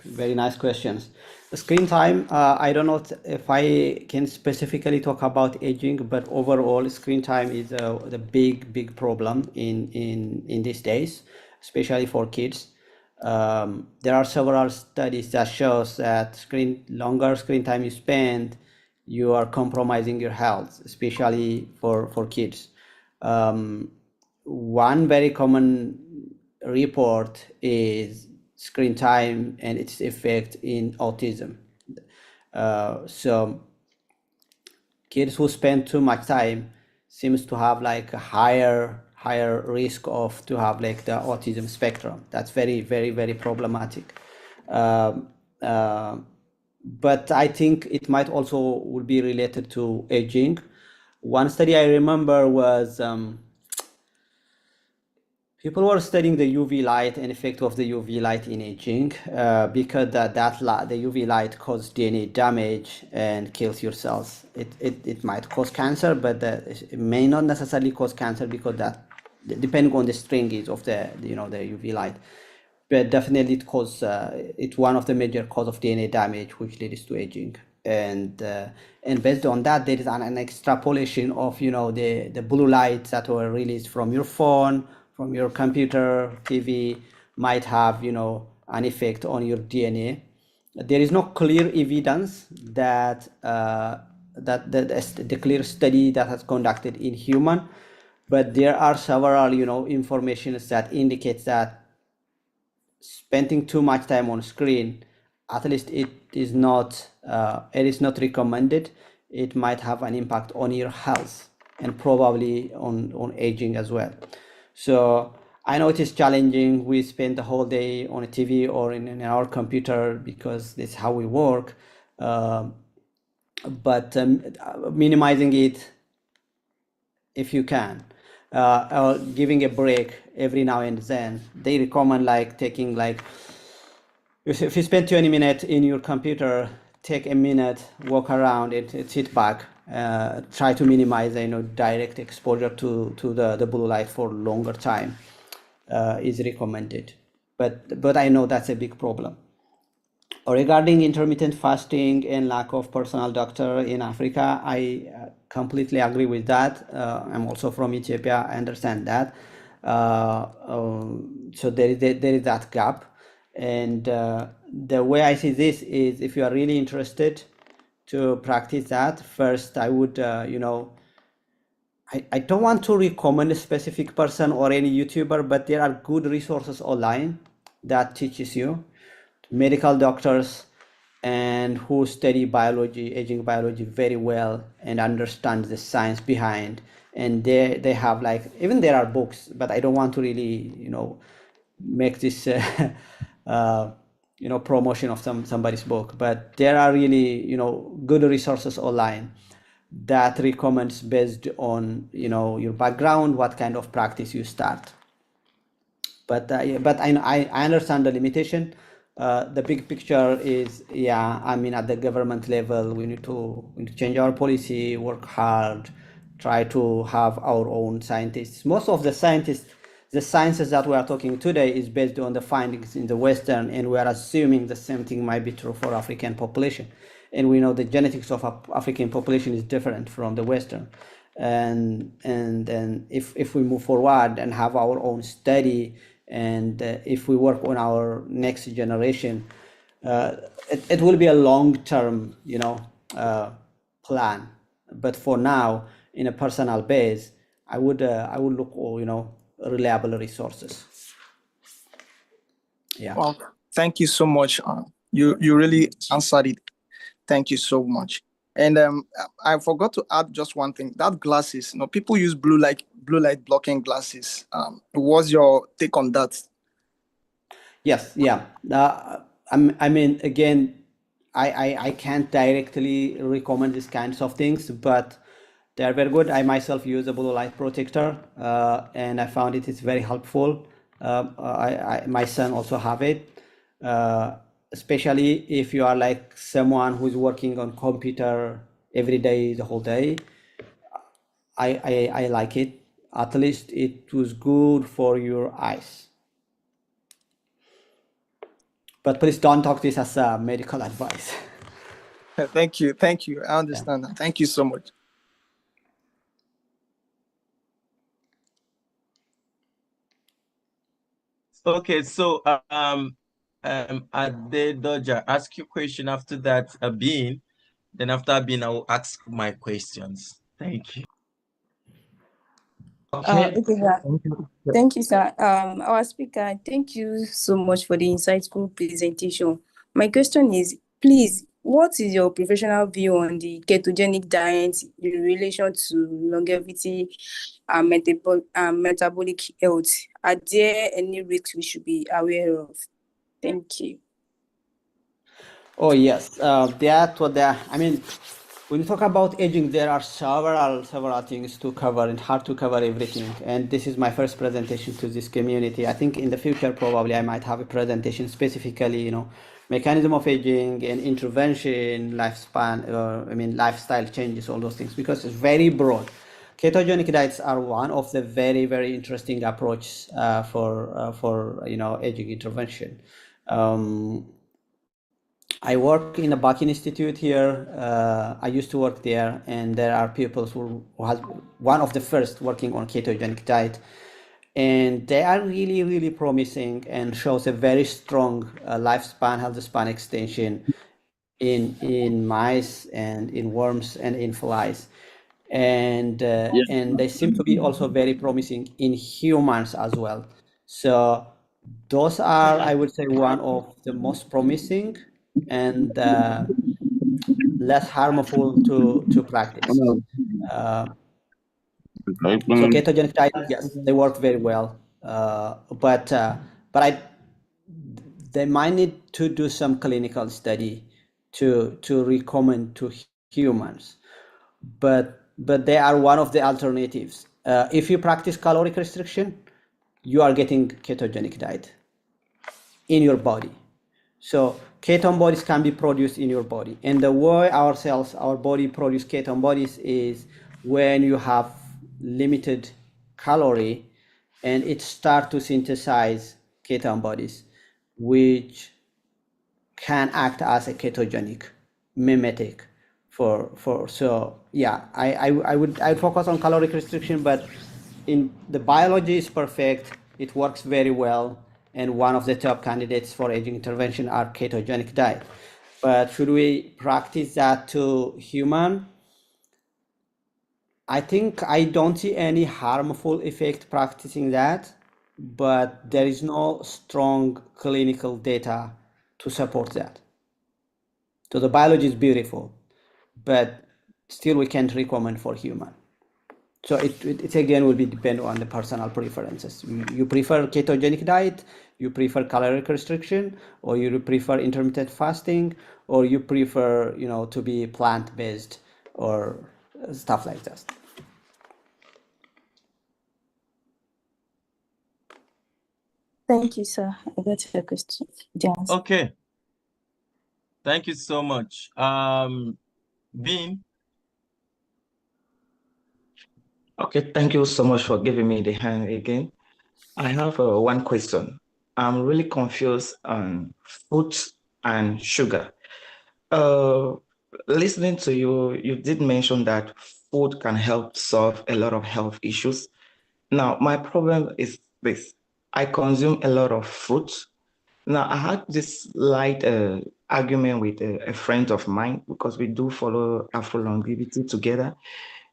very nice questions. The screen time, I don't know if I can specifically talk about aging, but overall screen time is the big problem in these days, especially for kids. There are several studies that shows that longer screen time you spend, you are compromising your health, especially for kids. One very common report is screen time and its effect in autism. So kids who spend too much time seems to have like a higher risk of to have like the autism spectrum. That's very problematic. But I think it might also will be related to aging. One study I remember was people were studying the UV light and effect of the UV light in aging because the UV light causes DNA damage and kills your cells. It might cause cancer, but it may not necessarily cause cancer because that depending on the strength of the UV light. But definitely it's one of the major cause of DNA damage, which leads to aging. And based on that, there is an extrapolation of the blue lights that were released from your phone, from your computer, TV, might have an effect on your DNA. there is no clear evidence that the clear study that has conducted in human, but there are several, information that indicates that spending too much time on screen, at least it is not recommended. It might have an impact on your health and probably on aging as well. So I know it is challenging. We spend the whole day on a TV or in our computer because this is how we work. But minimizing it if you can, or giving a break every now and then. They recommend like taking like, if you spend 20 minutes in your computer, take a minute, walk around it, sit back, try to minimize direct exposure to the blue light for longer time is recommended. But I know that's a big problem. Regarding intermittent fasting and lack of personal doctor in Africa, I completely agree with that. I'm also from Ethiopia. I understand that. So there is that gap. And the way I see this is, if you are really interested to practice that, first I would, I don't want to recommend a specific person or any YouTuber, but there are good resources online that teaches you, medical doctors, and who study biology, aging biology very well and understand the science behind. And they have like, even there are books, but I don't want to really, make this, promotion of somebody's book. But there are really, good resources online that recommends based on, your background, what kind of practice you start. But I understand the limitation. The big picture is, at the government level, we need to change our policy, work hard, try to have our own scientists. Most of the sciences that we are talking today is based on the findings in the Western, and we are assuming the same thing might be true for African population. And we know the genetics of African population is different from the Western. And then if we move forward and have our own study, and if we work on our next generation, it will be a long-term, plan. But for now, in a personal base, I would look for, reliable resources. Yeah. Well, thank you so much. You really answered it. Thank you so much. And I forgot to add just one thing. That glasses, people use blue light blocking glasses. What's your take on that? Yes, yeah. I mean, again, I can't directly recommend these kinds of things, but they are very good. I myself use a blue light protector, and I found it is very helpful. My son also have it, especially if you are like someone who is working on computer every day, the whole day. I like it. At least it was good for your eyes. But please don't talk this as a medical advice. Thank you. I understand that. Thank you so much. Okay, so Adedoja, ask your question. After that, Abin. Then after Abin, I will ask my questions. Thank you. Okay. Okay, sir. Thank you, sir. Our speaker, thank you so much for the insightful presentation. My question is, please, what is your professional view on the ketogenic diet in relation to longevity and metabolic health? Are there any risks we should be aware of? Thank you. Oh yes, I mean, when you talk about aging, there are several things to cover, and hard to cover everything. And this is my first presentation to this community. I think in the future, probably I might have a presentation specifically, mechanism of aging and intervention, lifespan, lifestyle changes, all those things, because it's very broad. Ketogenic diets are one of the very, very interesting approaches for aging intervention. I work in a Bakin Institute here. I used to work there, and there are people who has one of the first working on ketogenic diet. and they are really, really promising and shows a very strong lifespan, health span extension in mice and in worms and in flies. And they seem to be also very promising in humans as well. So those are, I would say, one of the most promising and less harmful to practice. So ketogenic diet, yes, they work very well, but they might need to do some clinical study to recommend to humans. But they are one of the alternatives. If you practice caloric restriction, you are getting ketogenic diet in your body. So ketone bodies can be produced in your body. And the way our cells, our body produce ketone bodies is when you have limited calorie and it start to synthesize ketone bodies, which can act as a ketogenic mimetic so yeah, I'd focus on caloric restriction, but in the biology is perfect, it works very well, and one of the top candidates for aging intervention are ketogenic diet. But should we practice that to human? I think I don't see any harmful effect practicing that, but there is no strong clinical data to support that. So the biology is beautiful, but still we can't recommend for human. So it again will be depend on the personal preferences. You prefer ketogenic diet, you prefer caloric restriction, or you prefer intermittent fasting, or you prefer, to be plant-based or stuff like that. Thank you, sir. I got your question. Okay. Thank you so much. Bean. Okay, thank you so much for giving me the hand again. I have one question. I'm really confused on food and sugar. Listening to you, you did mention that food can help solve a lot of health issues. Now, my problem is this. I consume a lot of fruits. Now, I had this light argument with a friend of mine because we do follow Afrolongevity together.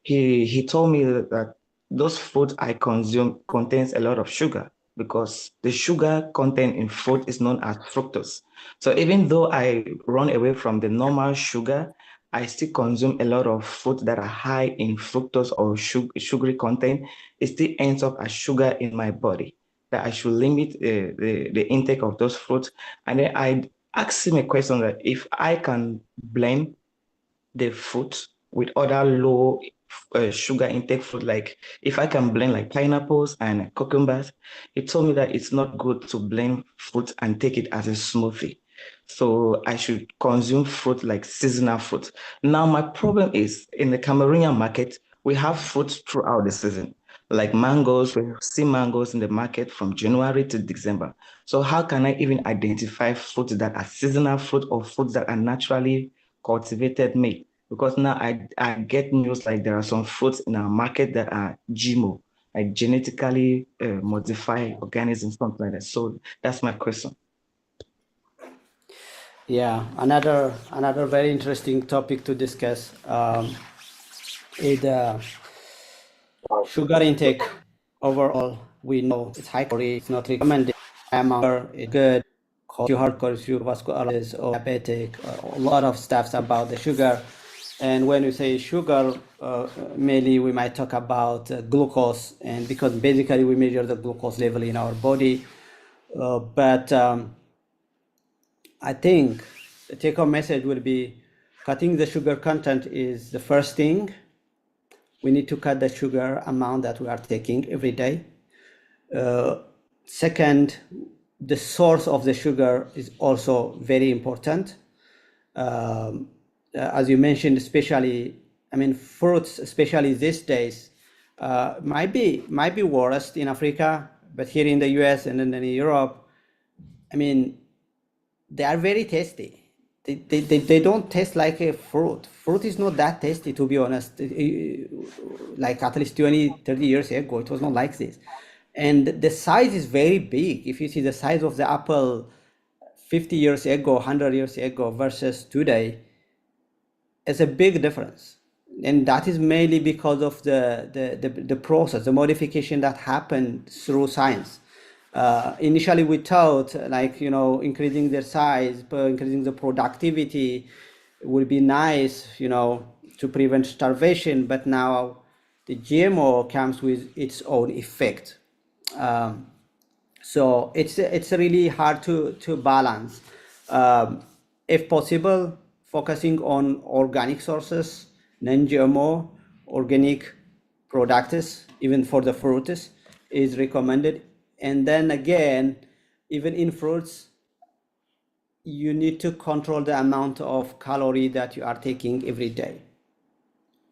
He told me that those food I consume contains a lot of sugar because the sugar content in fruit is known as fructose. So even though I run away from the normal sugar, I still consume a lot of fruit that are high in fructose or sugary content. It still ends up as sugar in my body. That I should limit the intake of those fruits. And then I asked him a question that if I can blend the fruit with other low sugar intake fruit, like if I can blend like pineapples and cucumbers, he told me that it's not good to blend fruit and take it as a smoothie. So I should consume fruit like seasonal fruit. Now, my problem is in the Cameroonian market, we have fruits throughout the season. Like mangoes, we see mangoes in the market from January to December. So how can I even identify fruits that are seasonal fruit or fruits that are naturally cultivated made? Because now I get news like there are some fruits in our market that are GMO, like genetically modified organisms, something like that. So that's my question. Yeah, another very interesting topic to discuss is sugar intake. Overall, we know it's high calorie, it's not recommended. Amount is good, cause you heart cardiovascular or diabetic, a lot of stuff about the sugar. And when we say sugar, mainly we might talk about glucose, and because basically we measure the glucose level in our body. But I think the take-home message will be cutting the sugar content is the first thing. We need to cut the sugar amount that we are taking every day. Second, the source of the sugar is also very important. As you mentioned, especially, fruits, especially these days, might be worst in Africa, but here in the US and then in Europe, they are very tasty. They don't taste like a fruit. Fruit is not that tasty, to be honest. Like at least 20, 30 years ago, it was not like this. And the size is very big. If you see the size of the apple 50 years ago, 100 years ago versus today, it's a big difference. And that is mainly because of the process, the modification that happened through science. Initially, we thought like, increasing their size, increasing the productivity would be nice, to prevent starvation. But now the GMO comes with its own effect. So it's really hard to balance. If possible, focusing on organic sources, non-GMO, organic products, even for the fruits, is recommended. And then again, even in fruits, you need to control the amount of calorie that you are taking every day,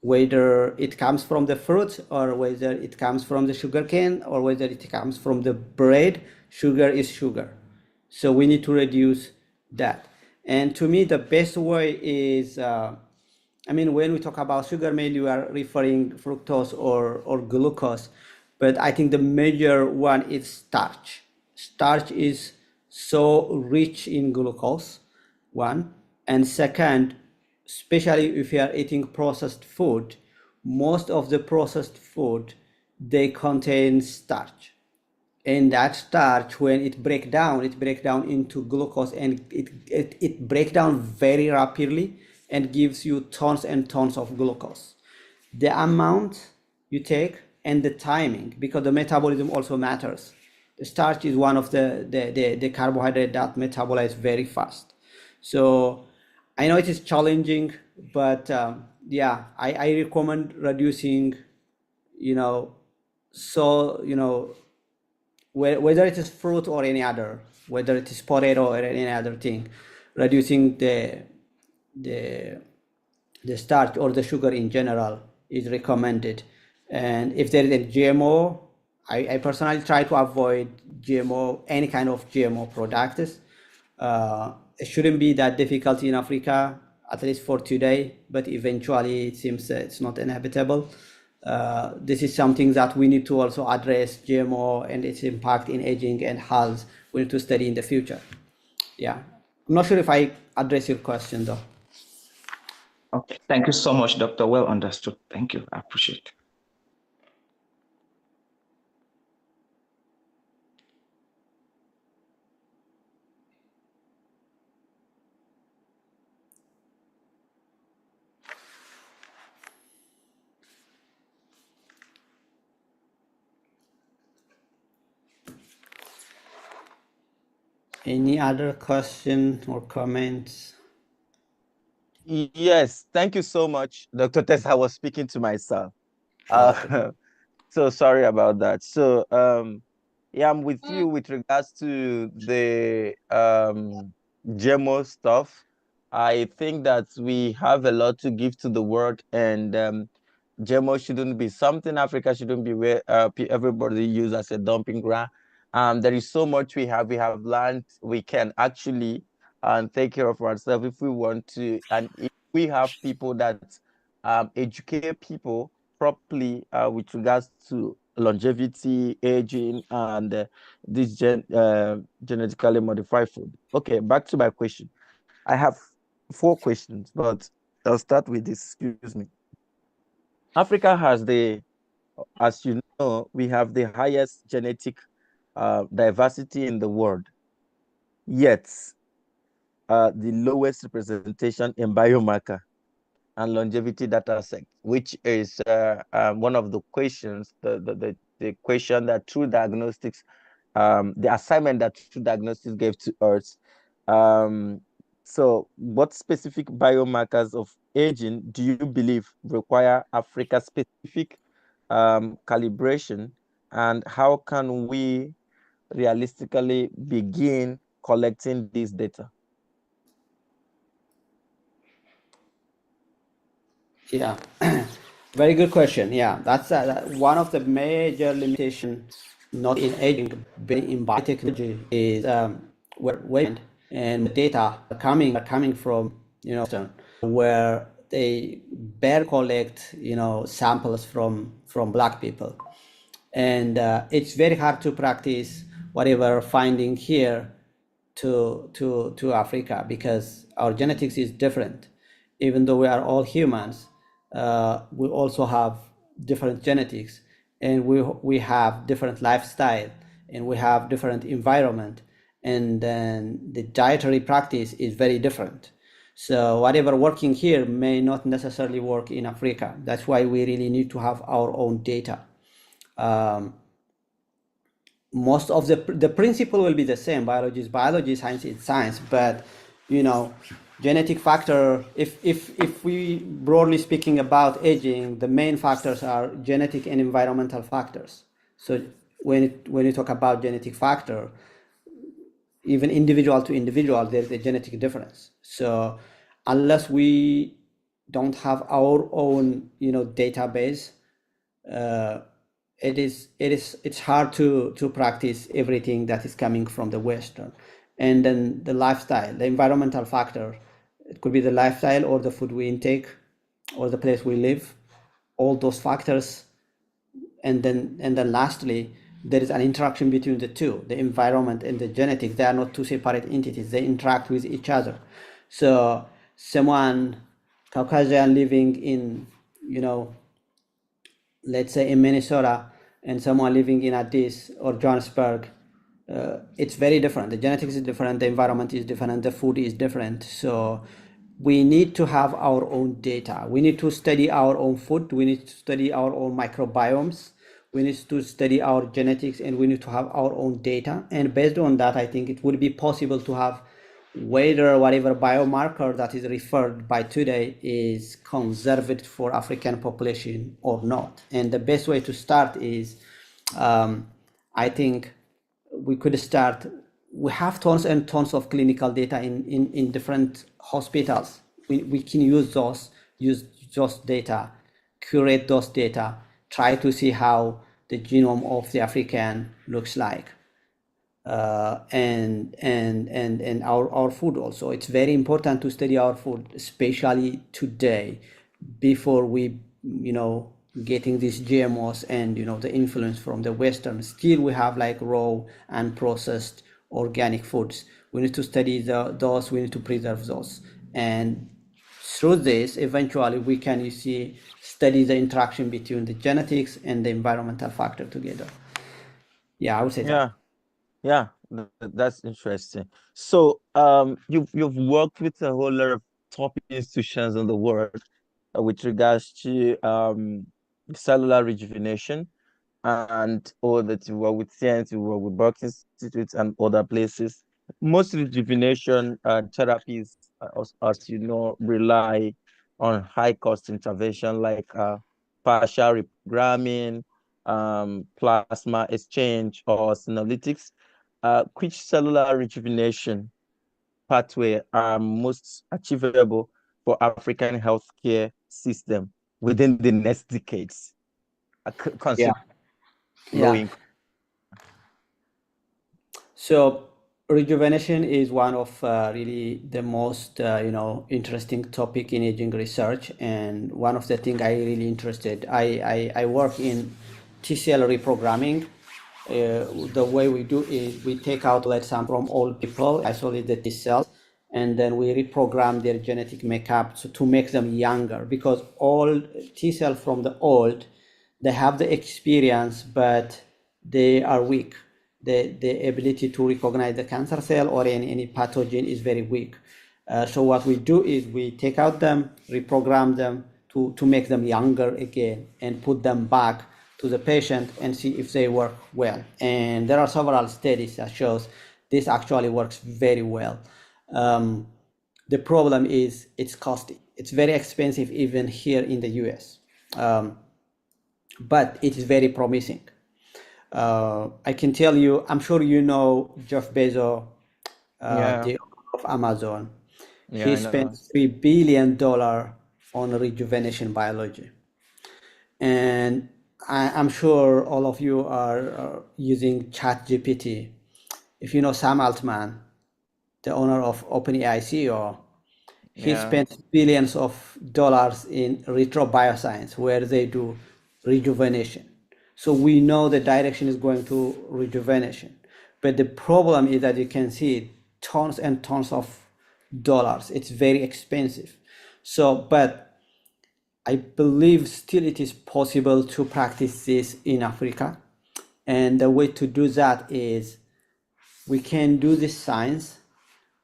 whether it comes from the fruit or whether it comes from the sugarcane or whether it comes from the bread. Sugar is sugar. So we need to reduce that. And to me, the best way is, when we talk about sugar, mainly we are referring fructose or glucose, but I think the major one is starch. Starch is so rich in glucose, one. And second, especially if you are eating processed food, most of the processed food, they contain starch. And that starch, when it breaks down into glucose, and it breaks down very rapidly and gives you tons and tons of glucose. The amount you take and the timing, because the metabolism also matters. The starch is one of the carbohydrate that metabolize very fast. So I know it is challenging, but I recommend reducing, whether it is fruit or any other, whether it is potato or any other thing, reducing the starch or the sugar in general is recommended. And if there is a GMO, I personally try to avoid GMO, any kind of GMO products. It shouldn't be that difficult in Africa, at least for today, but eventually it seems it's not inevitable. This is something that we need to also address, GMO and its impact in aging and health. We need to study in the future. Yeah, I'm not sure if I address your question though. Okay, thank you so much, Doctor. Well understood. Thank you. I appreciate it. Any other question or comments? Yes, thank you so much, Dr. Tess. I was speaking to myself. So sorry about that. So yeah, I'm with you with regards to the GMO stuff. I think that we have a lot to give to the world, and GMO shouldn't be something Africa shouldn't be where everybody use as a dumping ground. There is so much we have learned. We can actually take care of ourselves if we want to, and if we have people that educate people properly with regards to longevity, aging, and this genetically modified food. Okay, back to my question. I have 4 questions, but I'll start with this. Excuse me. Africa has as you know, we have the highest genetic diversity in the world, yet the lowest representation in biomarker and longevity data set, which is one of the questions, the question that True Diagnostics, the assignment that True Diagnostics gave to us. So what specific biomarkers of aging do you believe require Africa-specific calibration, and how can we realistically begin collecting this data? Yeah, very good question. Yeah, that's one of the major limitations, not in aging, but in biotechnology, is where weight and data are coming from, where they barely collect, samples from Black people. And it's very hard to practice whatever finding here to Africa, because our genetics is different. Even though we are all humans, we also have different genetics, and we have different lifestyle, and we have different environment, and then the dietary practice is very different. So whatever working here may not necessarily work in Africa. That's why we really need to have our own data. Most of the principle will be the same. Biology is biology, science is science, but genetic factor, if we broadly speaking about aging, the main factors are genetic and environmental factors. So when you talk about genetic factor, even individual to individual, there's a genetic difference. So unless we don't have our own database, it's hard to practice everything that is coming from the Western. And then the lifestyle, the environmental factor, it could be the lifestyle or the food we intake or the place we live, all those factors. And then lastly, there is an interaction between the two, the environment and the genetics. They are not two separate entities. They interact with each other. So someone Caucasian living in, let's say in Minnesota, and someone living in Addis or Johannesburg, it's very different. The genetics is different, the environment is different, the food is different. So we need to have our own data. We need to study our own food. We need to study our own microbiomes. We need to study our genetics, and we need to have our own data. And based on that, I think it would be possible to have whether whatever biomarker that is referred by today is conserved for African population or not. And the best way to start is, I think we could start, we have tons and tons of clinical data in different hospitals. We can use those data, curate those data, try to see how the genome of the African looks like. And our food also. It's very important to study our food, especially today, before we, getting these GMOs and, the influence from the Western. Still, we have like raw and processed organic foods. We need to study those, we need to preserve those. And through this, eventually we can, study the interaction between the genetics and the environmental factor together. Yeah, I would say that. Yeah, that's interesting. So you've worked with a whole lot of top institutions in the world with regards to cellular rejuvenation, and all that you work with science, you work with Berkeley Institute and other places. Most rejuvenation therapies, as you know, rely on high cost intervention like partial reprogramming, plasma exchange, or senolytics. Which cellular rejuvenation pathway are most achievable for African healthcare system within the next decades? Yeah. So rejuvenation is one of really the most interesting topic in aging research, and one of the things I really interested. I work in T-cell reprogramming. The way we do is we take out blood sample from all people, isolate the T cells, and then we reprogram their genetic makeup to make them younger, because all T cells from the old, they have the experience, but they are weak. The ability to recognize the cancer cell or any pathogen is very weak. So what we do is we take out them, reprogram them to make them younger again, and put them back to the patient and see if they work well. And there are several studies that shows this actually works very well. The problem is it's costly. It's very expensive even here in the US, but it is very promising. I can tell you, I'm sure you know Jeff Bezos, the owner of Amazon. He spent $3 billion on rejuvenation biology. And I'm sure all of you are using ChatGPT. If you know Sam Altman, the owner of OpenAI CEO, he spent billions of dollars in retro bioscience, where they do rejuvenation. So we know the direction is going to rejuvenation. But the problem is that you can see tons and tons of dollars. It's very expensive. So, but I believe still it is possible to practice this in Africa. And the way to do that is we can do this science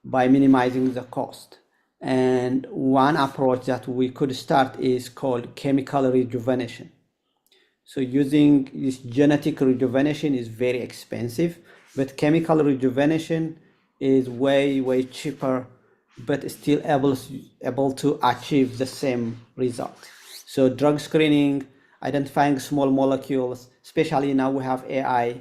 by minimizing the cost. And one approach that we could start is called chemical rejuvenation. So using this genetic rejuvenation is very expensive, but chemical rejuvenation is way cheaper, but still able to achieve the same result. So drug screening, identifying small molecules, especially now we have AI.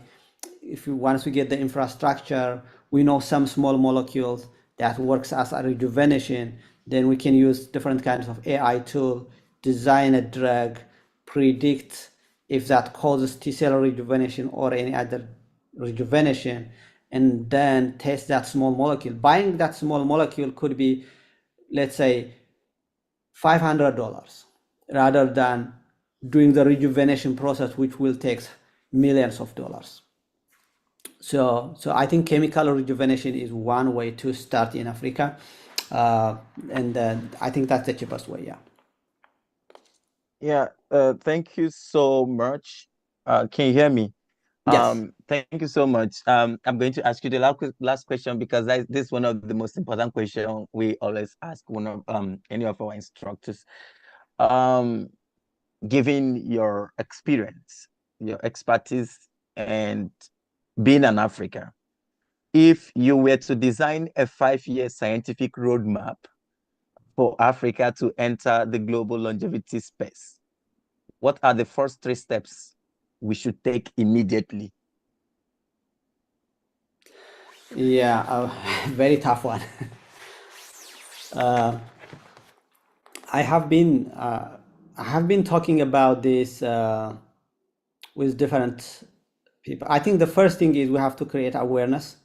Once we get the infrastructure, we know some small molecules that works as a rejuvenation, then we can use different kinds of AI tool, design a drug, predict if that causes T-cell rejuvenation or any other rejuvenation, and then test that small molecule. Buying that small molecule could be, let's say, $500 rather than doing the rejuvenation process, which will take millions of dollars. So I think chemical rejuvenation is one way to start in Africa. And I think that's the cheapest way, yeah. Yeah, thank you so much. Can you hear me? Yes. Thank you so much. I'm going to ask you the last question because this is one of the most important questions we always ask one of any of our instructors. Given your experience, your expertise, and being an African, if you were to design a 5-year scientific roadmap for Africa to enter the global longevity space, what are the first 3 steps we should take immediately? Yeah, very tough one. I have been talking about this with different people. I think the first thing is we have to create awareness,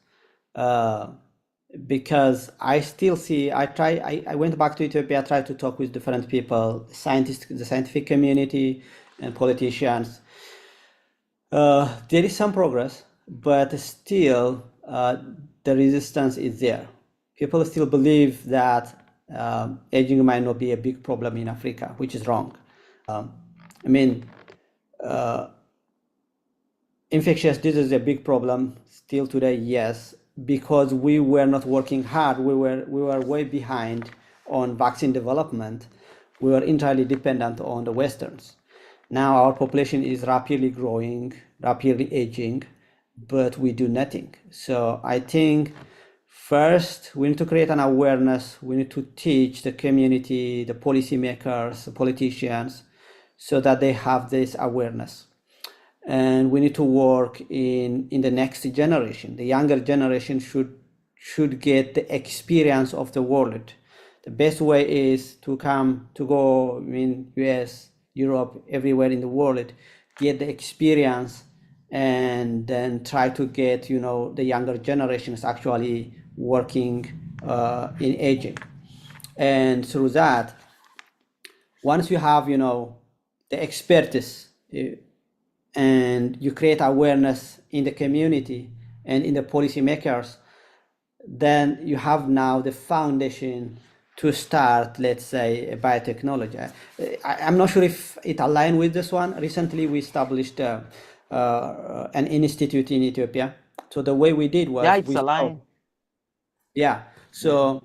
because I still see. I went back to Ethiopia, tried to talk with different people, scientists, the scientific community, and politicians. There is some progress, but still the resistance is there. People still believe that aging might not be a big problem in Africa, which is wrong. I mean, infectious disease is a big problem still today, yes, because we were not working hard. We were way behind on vaccine development. We were entirely dependent on the Westerns. Now our population is rapidly growing, rapidly aging, but we do nothing. So I think first we need to create an awareness. We need to teach the community, the policymakers, the politicians, so that they have this awareness. And we need to work in the next generation. The younger generation should get the experience of the world. The best way is to go in US, Europe, everywhere in the world, get the experience, and then try to get, the younger generations actually working in aging. And through that, once you have, the expertise, and you create awareness in the community and in the policymakers, then you have now the foundation to start, let's say, a biotechnology. I'm not sure if it aligned with this one. Recently, we established an institute in Ethiopia. So the way we did was... Yeah, it's aligned. Yeah. So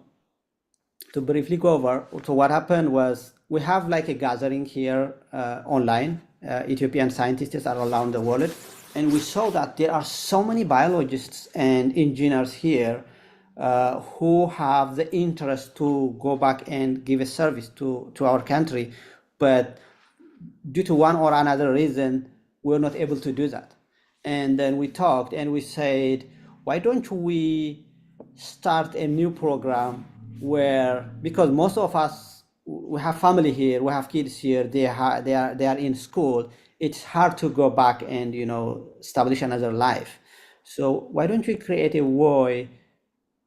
to briefly go over, so what happened was we have like a gathering here online. Ethiopian scientists are around the world. And we saw that there are so many biologists and engineers here who have the interest to go back and give a service to our country, but due to one or another reason, we're not able to do that. And then we talked and we said, why don't we start a new program where, because most of us, we have family here, we have kids here, they are in school, it's hard to go back and establish another life. So why don't we create a way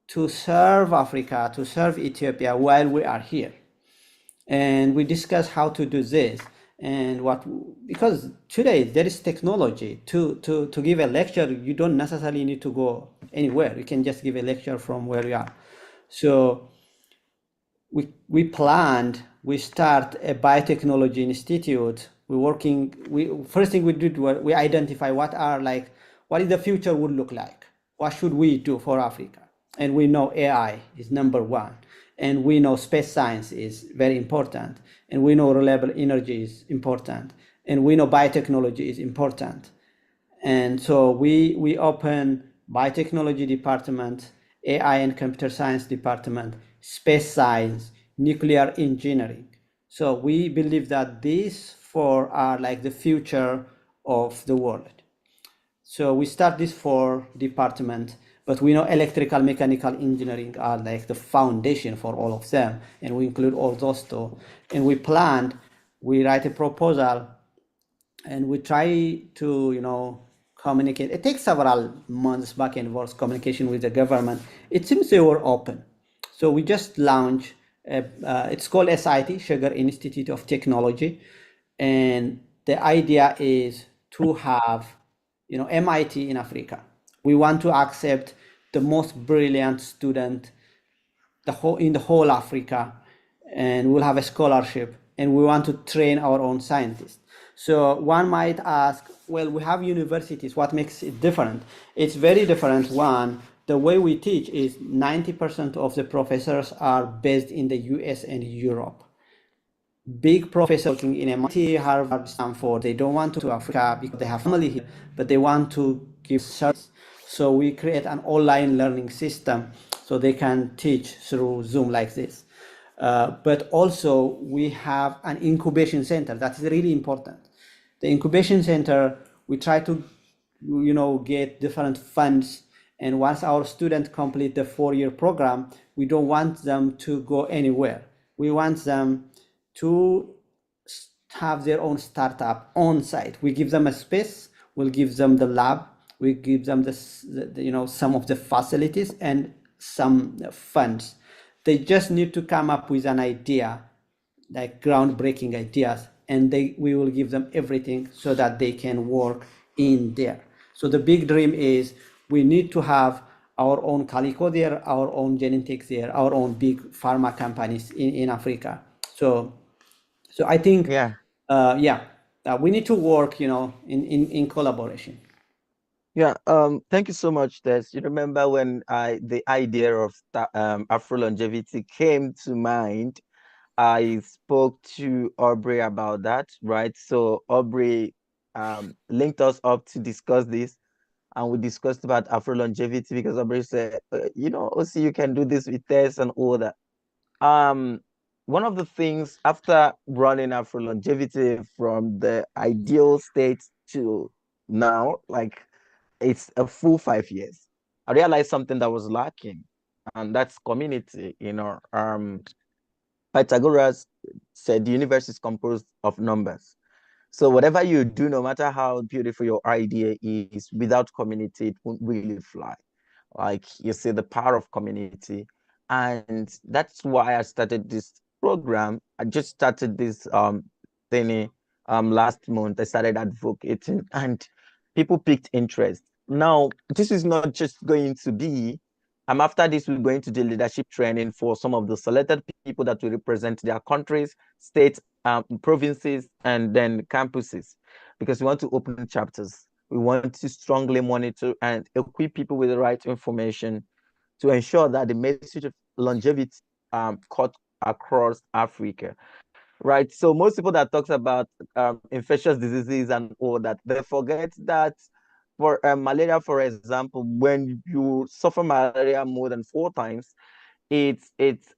to serve Africa, to serve Ethiopia while we are here? And we discussed how to do this. And because today there is technology to give a lecture, you don't necessarily need to go anywhere. You can just give a lecture from where you are. So we start a biotechnology institute. First thing we did was we identify what is the future would look like. What should we do for Africa? And we know AI is number one. And we know space science is very important. And we know reliable energy is important. And we know biotechnology is important. And so we open biotechnology department, AI and computer science department, space science, nuclear engineering. So we believe that these four are like the future of the world. So we start these four departments, but we know electrical, mechanical engineering are like the foundation for all of them. And we include all those two. And we write a proposal, and we try to, communicate. It takes several months back and forth communication with the government. It seems they were open. So we just launched, it's called SIT, Sugar Institute of Technology. And the idea is to have, MIT in Africa. We want to accept the most brilliant student in the whole Africa, and we'll have a scholarship, and we want to train our own scientists. So one might ask, well, we have universities, what makes it different? It's very different. One, the way we teach is 90% of the professors are based in the US and Europe. Big professors working in MIT, Harvard, Stanford, they don't want to Africa because they have family here, but they want to give service. So we create an online learning system so they can teach through Zoom like this. But also we have an incubation center. That is really important. The incubation center, we try to, get different funds. And once our students complete the 4-year program, we don't want them to go anywhere. We want them to have their own startup on site. We give them a space, we'll give them the lab, we give them some of the facilities and some funds. They just need to come up with an idea, like groundbreaking ideas, and we will give them everything so that they can work in there. So the big dream is we need to have our own calico there, our own genetics there, our own big pharma companies in Africa. So I think, we need to work, in collaboration. Yeah, thank you so much, Des. You remember when the idea of Afrolongevity came to mind, I spoke to Aubrey about that, right? So Aubrey linked us up to discuss this, and we discussed about Afrolongevity because Aubrey said, OC, you can do this with Des and all that. One of the things after running Afrolongevity from the ideal state to now, like it's a full 5 years, I realized something that was lacking, and that's community. Pythagoras said the universe is composed of numbers. So whatever you do, no matter how beautiful your idea is, without community, it won't really fly. Like you see the power of community. And that's why I started this program. I just started this thingy last month. I started advocating and people picked interest. Now, this is not just going to be, after this, we're going to do leadership training for some of the selected people that will represent their countries, states, provinces, and then campuses, because we want to open chapters. We want to strongly monitor and equip people with the right information to ensure that the message of longevity cut across Africa, right? So most people that talks about infectious diseases and all that, they forget that for malaria, for example, when you suffer malaria more than 4 times, it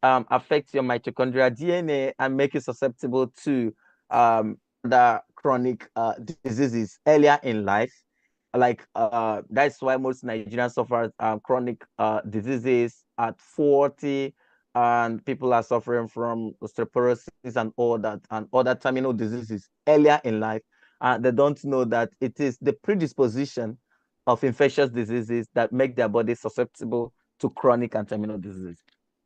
affects your mitochondrial DNA and make you susceptible to the chronic diseases earlier in life. Like that's why most Nigerians suffer chronic diseases at 40, and people are suffering from osteoporosis and all that, and other terminal diseases earlier in life. They don't know that it is the predisposition of infectious diseases that make their body susceptible to chronic and terminal diseases.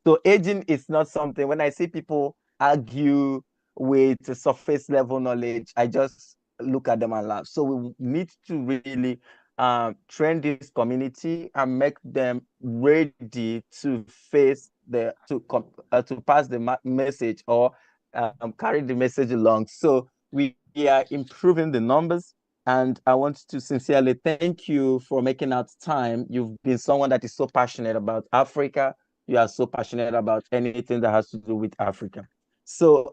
So aging is not something, when I see people argue with surface level knowledge, I just look at them and laugh. So we need to really train this community and make them ready to face to pass the message or carry the message along. So we are improving the numbers. And I want to sincerely thank you for making out time. You've been someone that is so passionate about Africa. You are so passionate about anything that has to do with Africa. So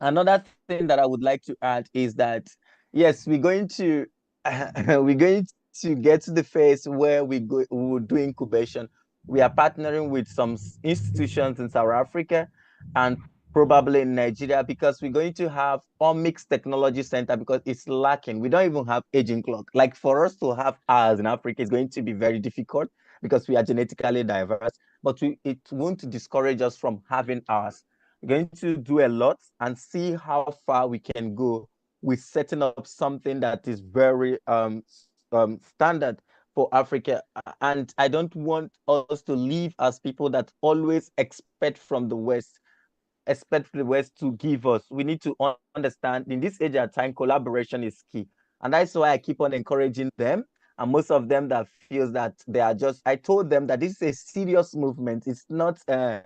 another thing that I would like to add is that, yes, we're going to get to the phase where we will do incubation. We are partnering with some institutions in South Africa and probably in Nigeria, because we're going to have Omics Technology Center, because it's lacking. We don't even have aging clock. Like, for us to have ours in Africa is going to be very difficult because we are genetically diverse, but it won't discourage us from having ours. We're going to do a lot and see how far we can go with setting up something that is very standard for Africa. And I don't want us to live as people that always expect the West to give us. We need to understand in this age and time, collaboration is key. And that's why I keep on encouraging them. And most of them that feels that they are just, I told them that this is a serious movement. It's not an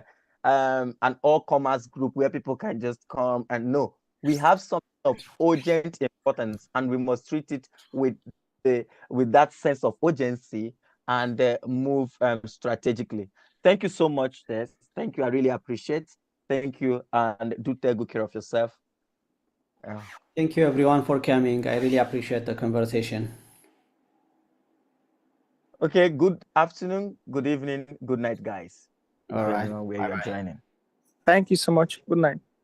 all-comers group where people can just come and no. We have something of urgent importance, and we must treat it with that sense of urgency and move strategically. Thank you so much, Tess. Thank you. I really appreciate. Thank you, and do take good care of yourself. Thank you, everyone, for coming. I really appreciate the conversation. Okay, good afternoon, good evening, good night, guys. All right. Depending on where you're joining. Thank you so much. Good night.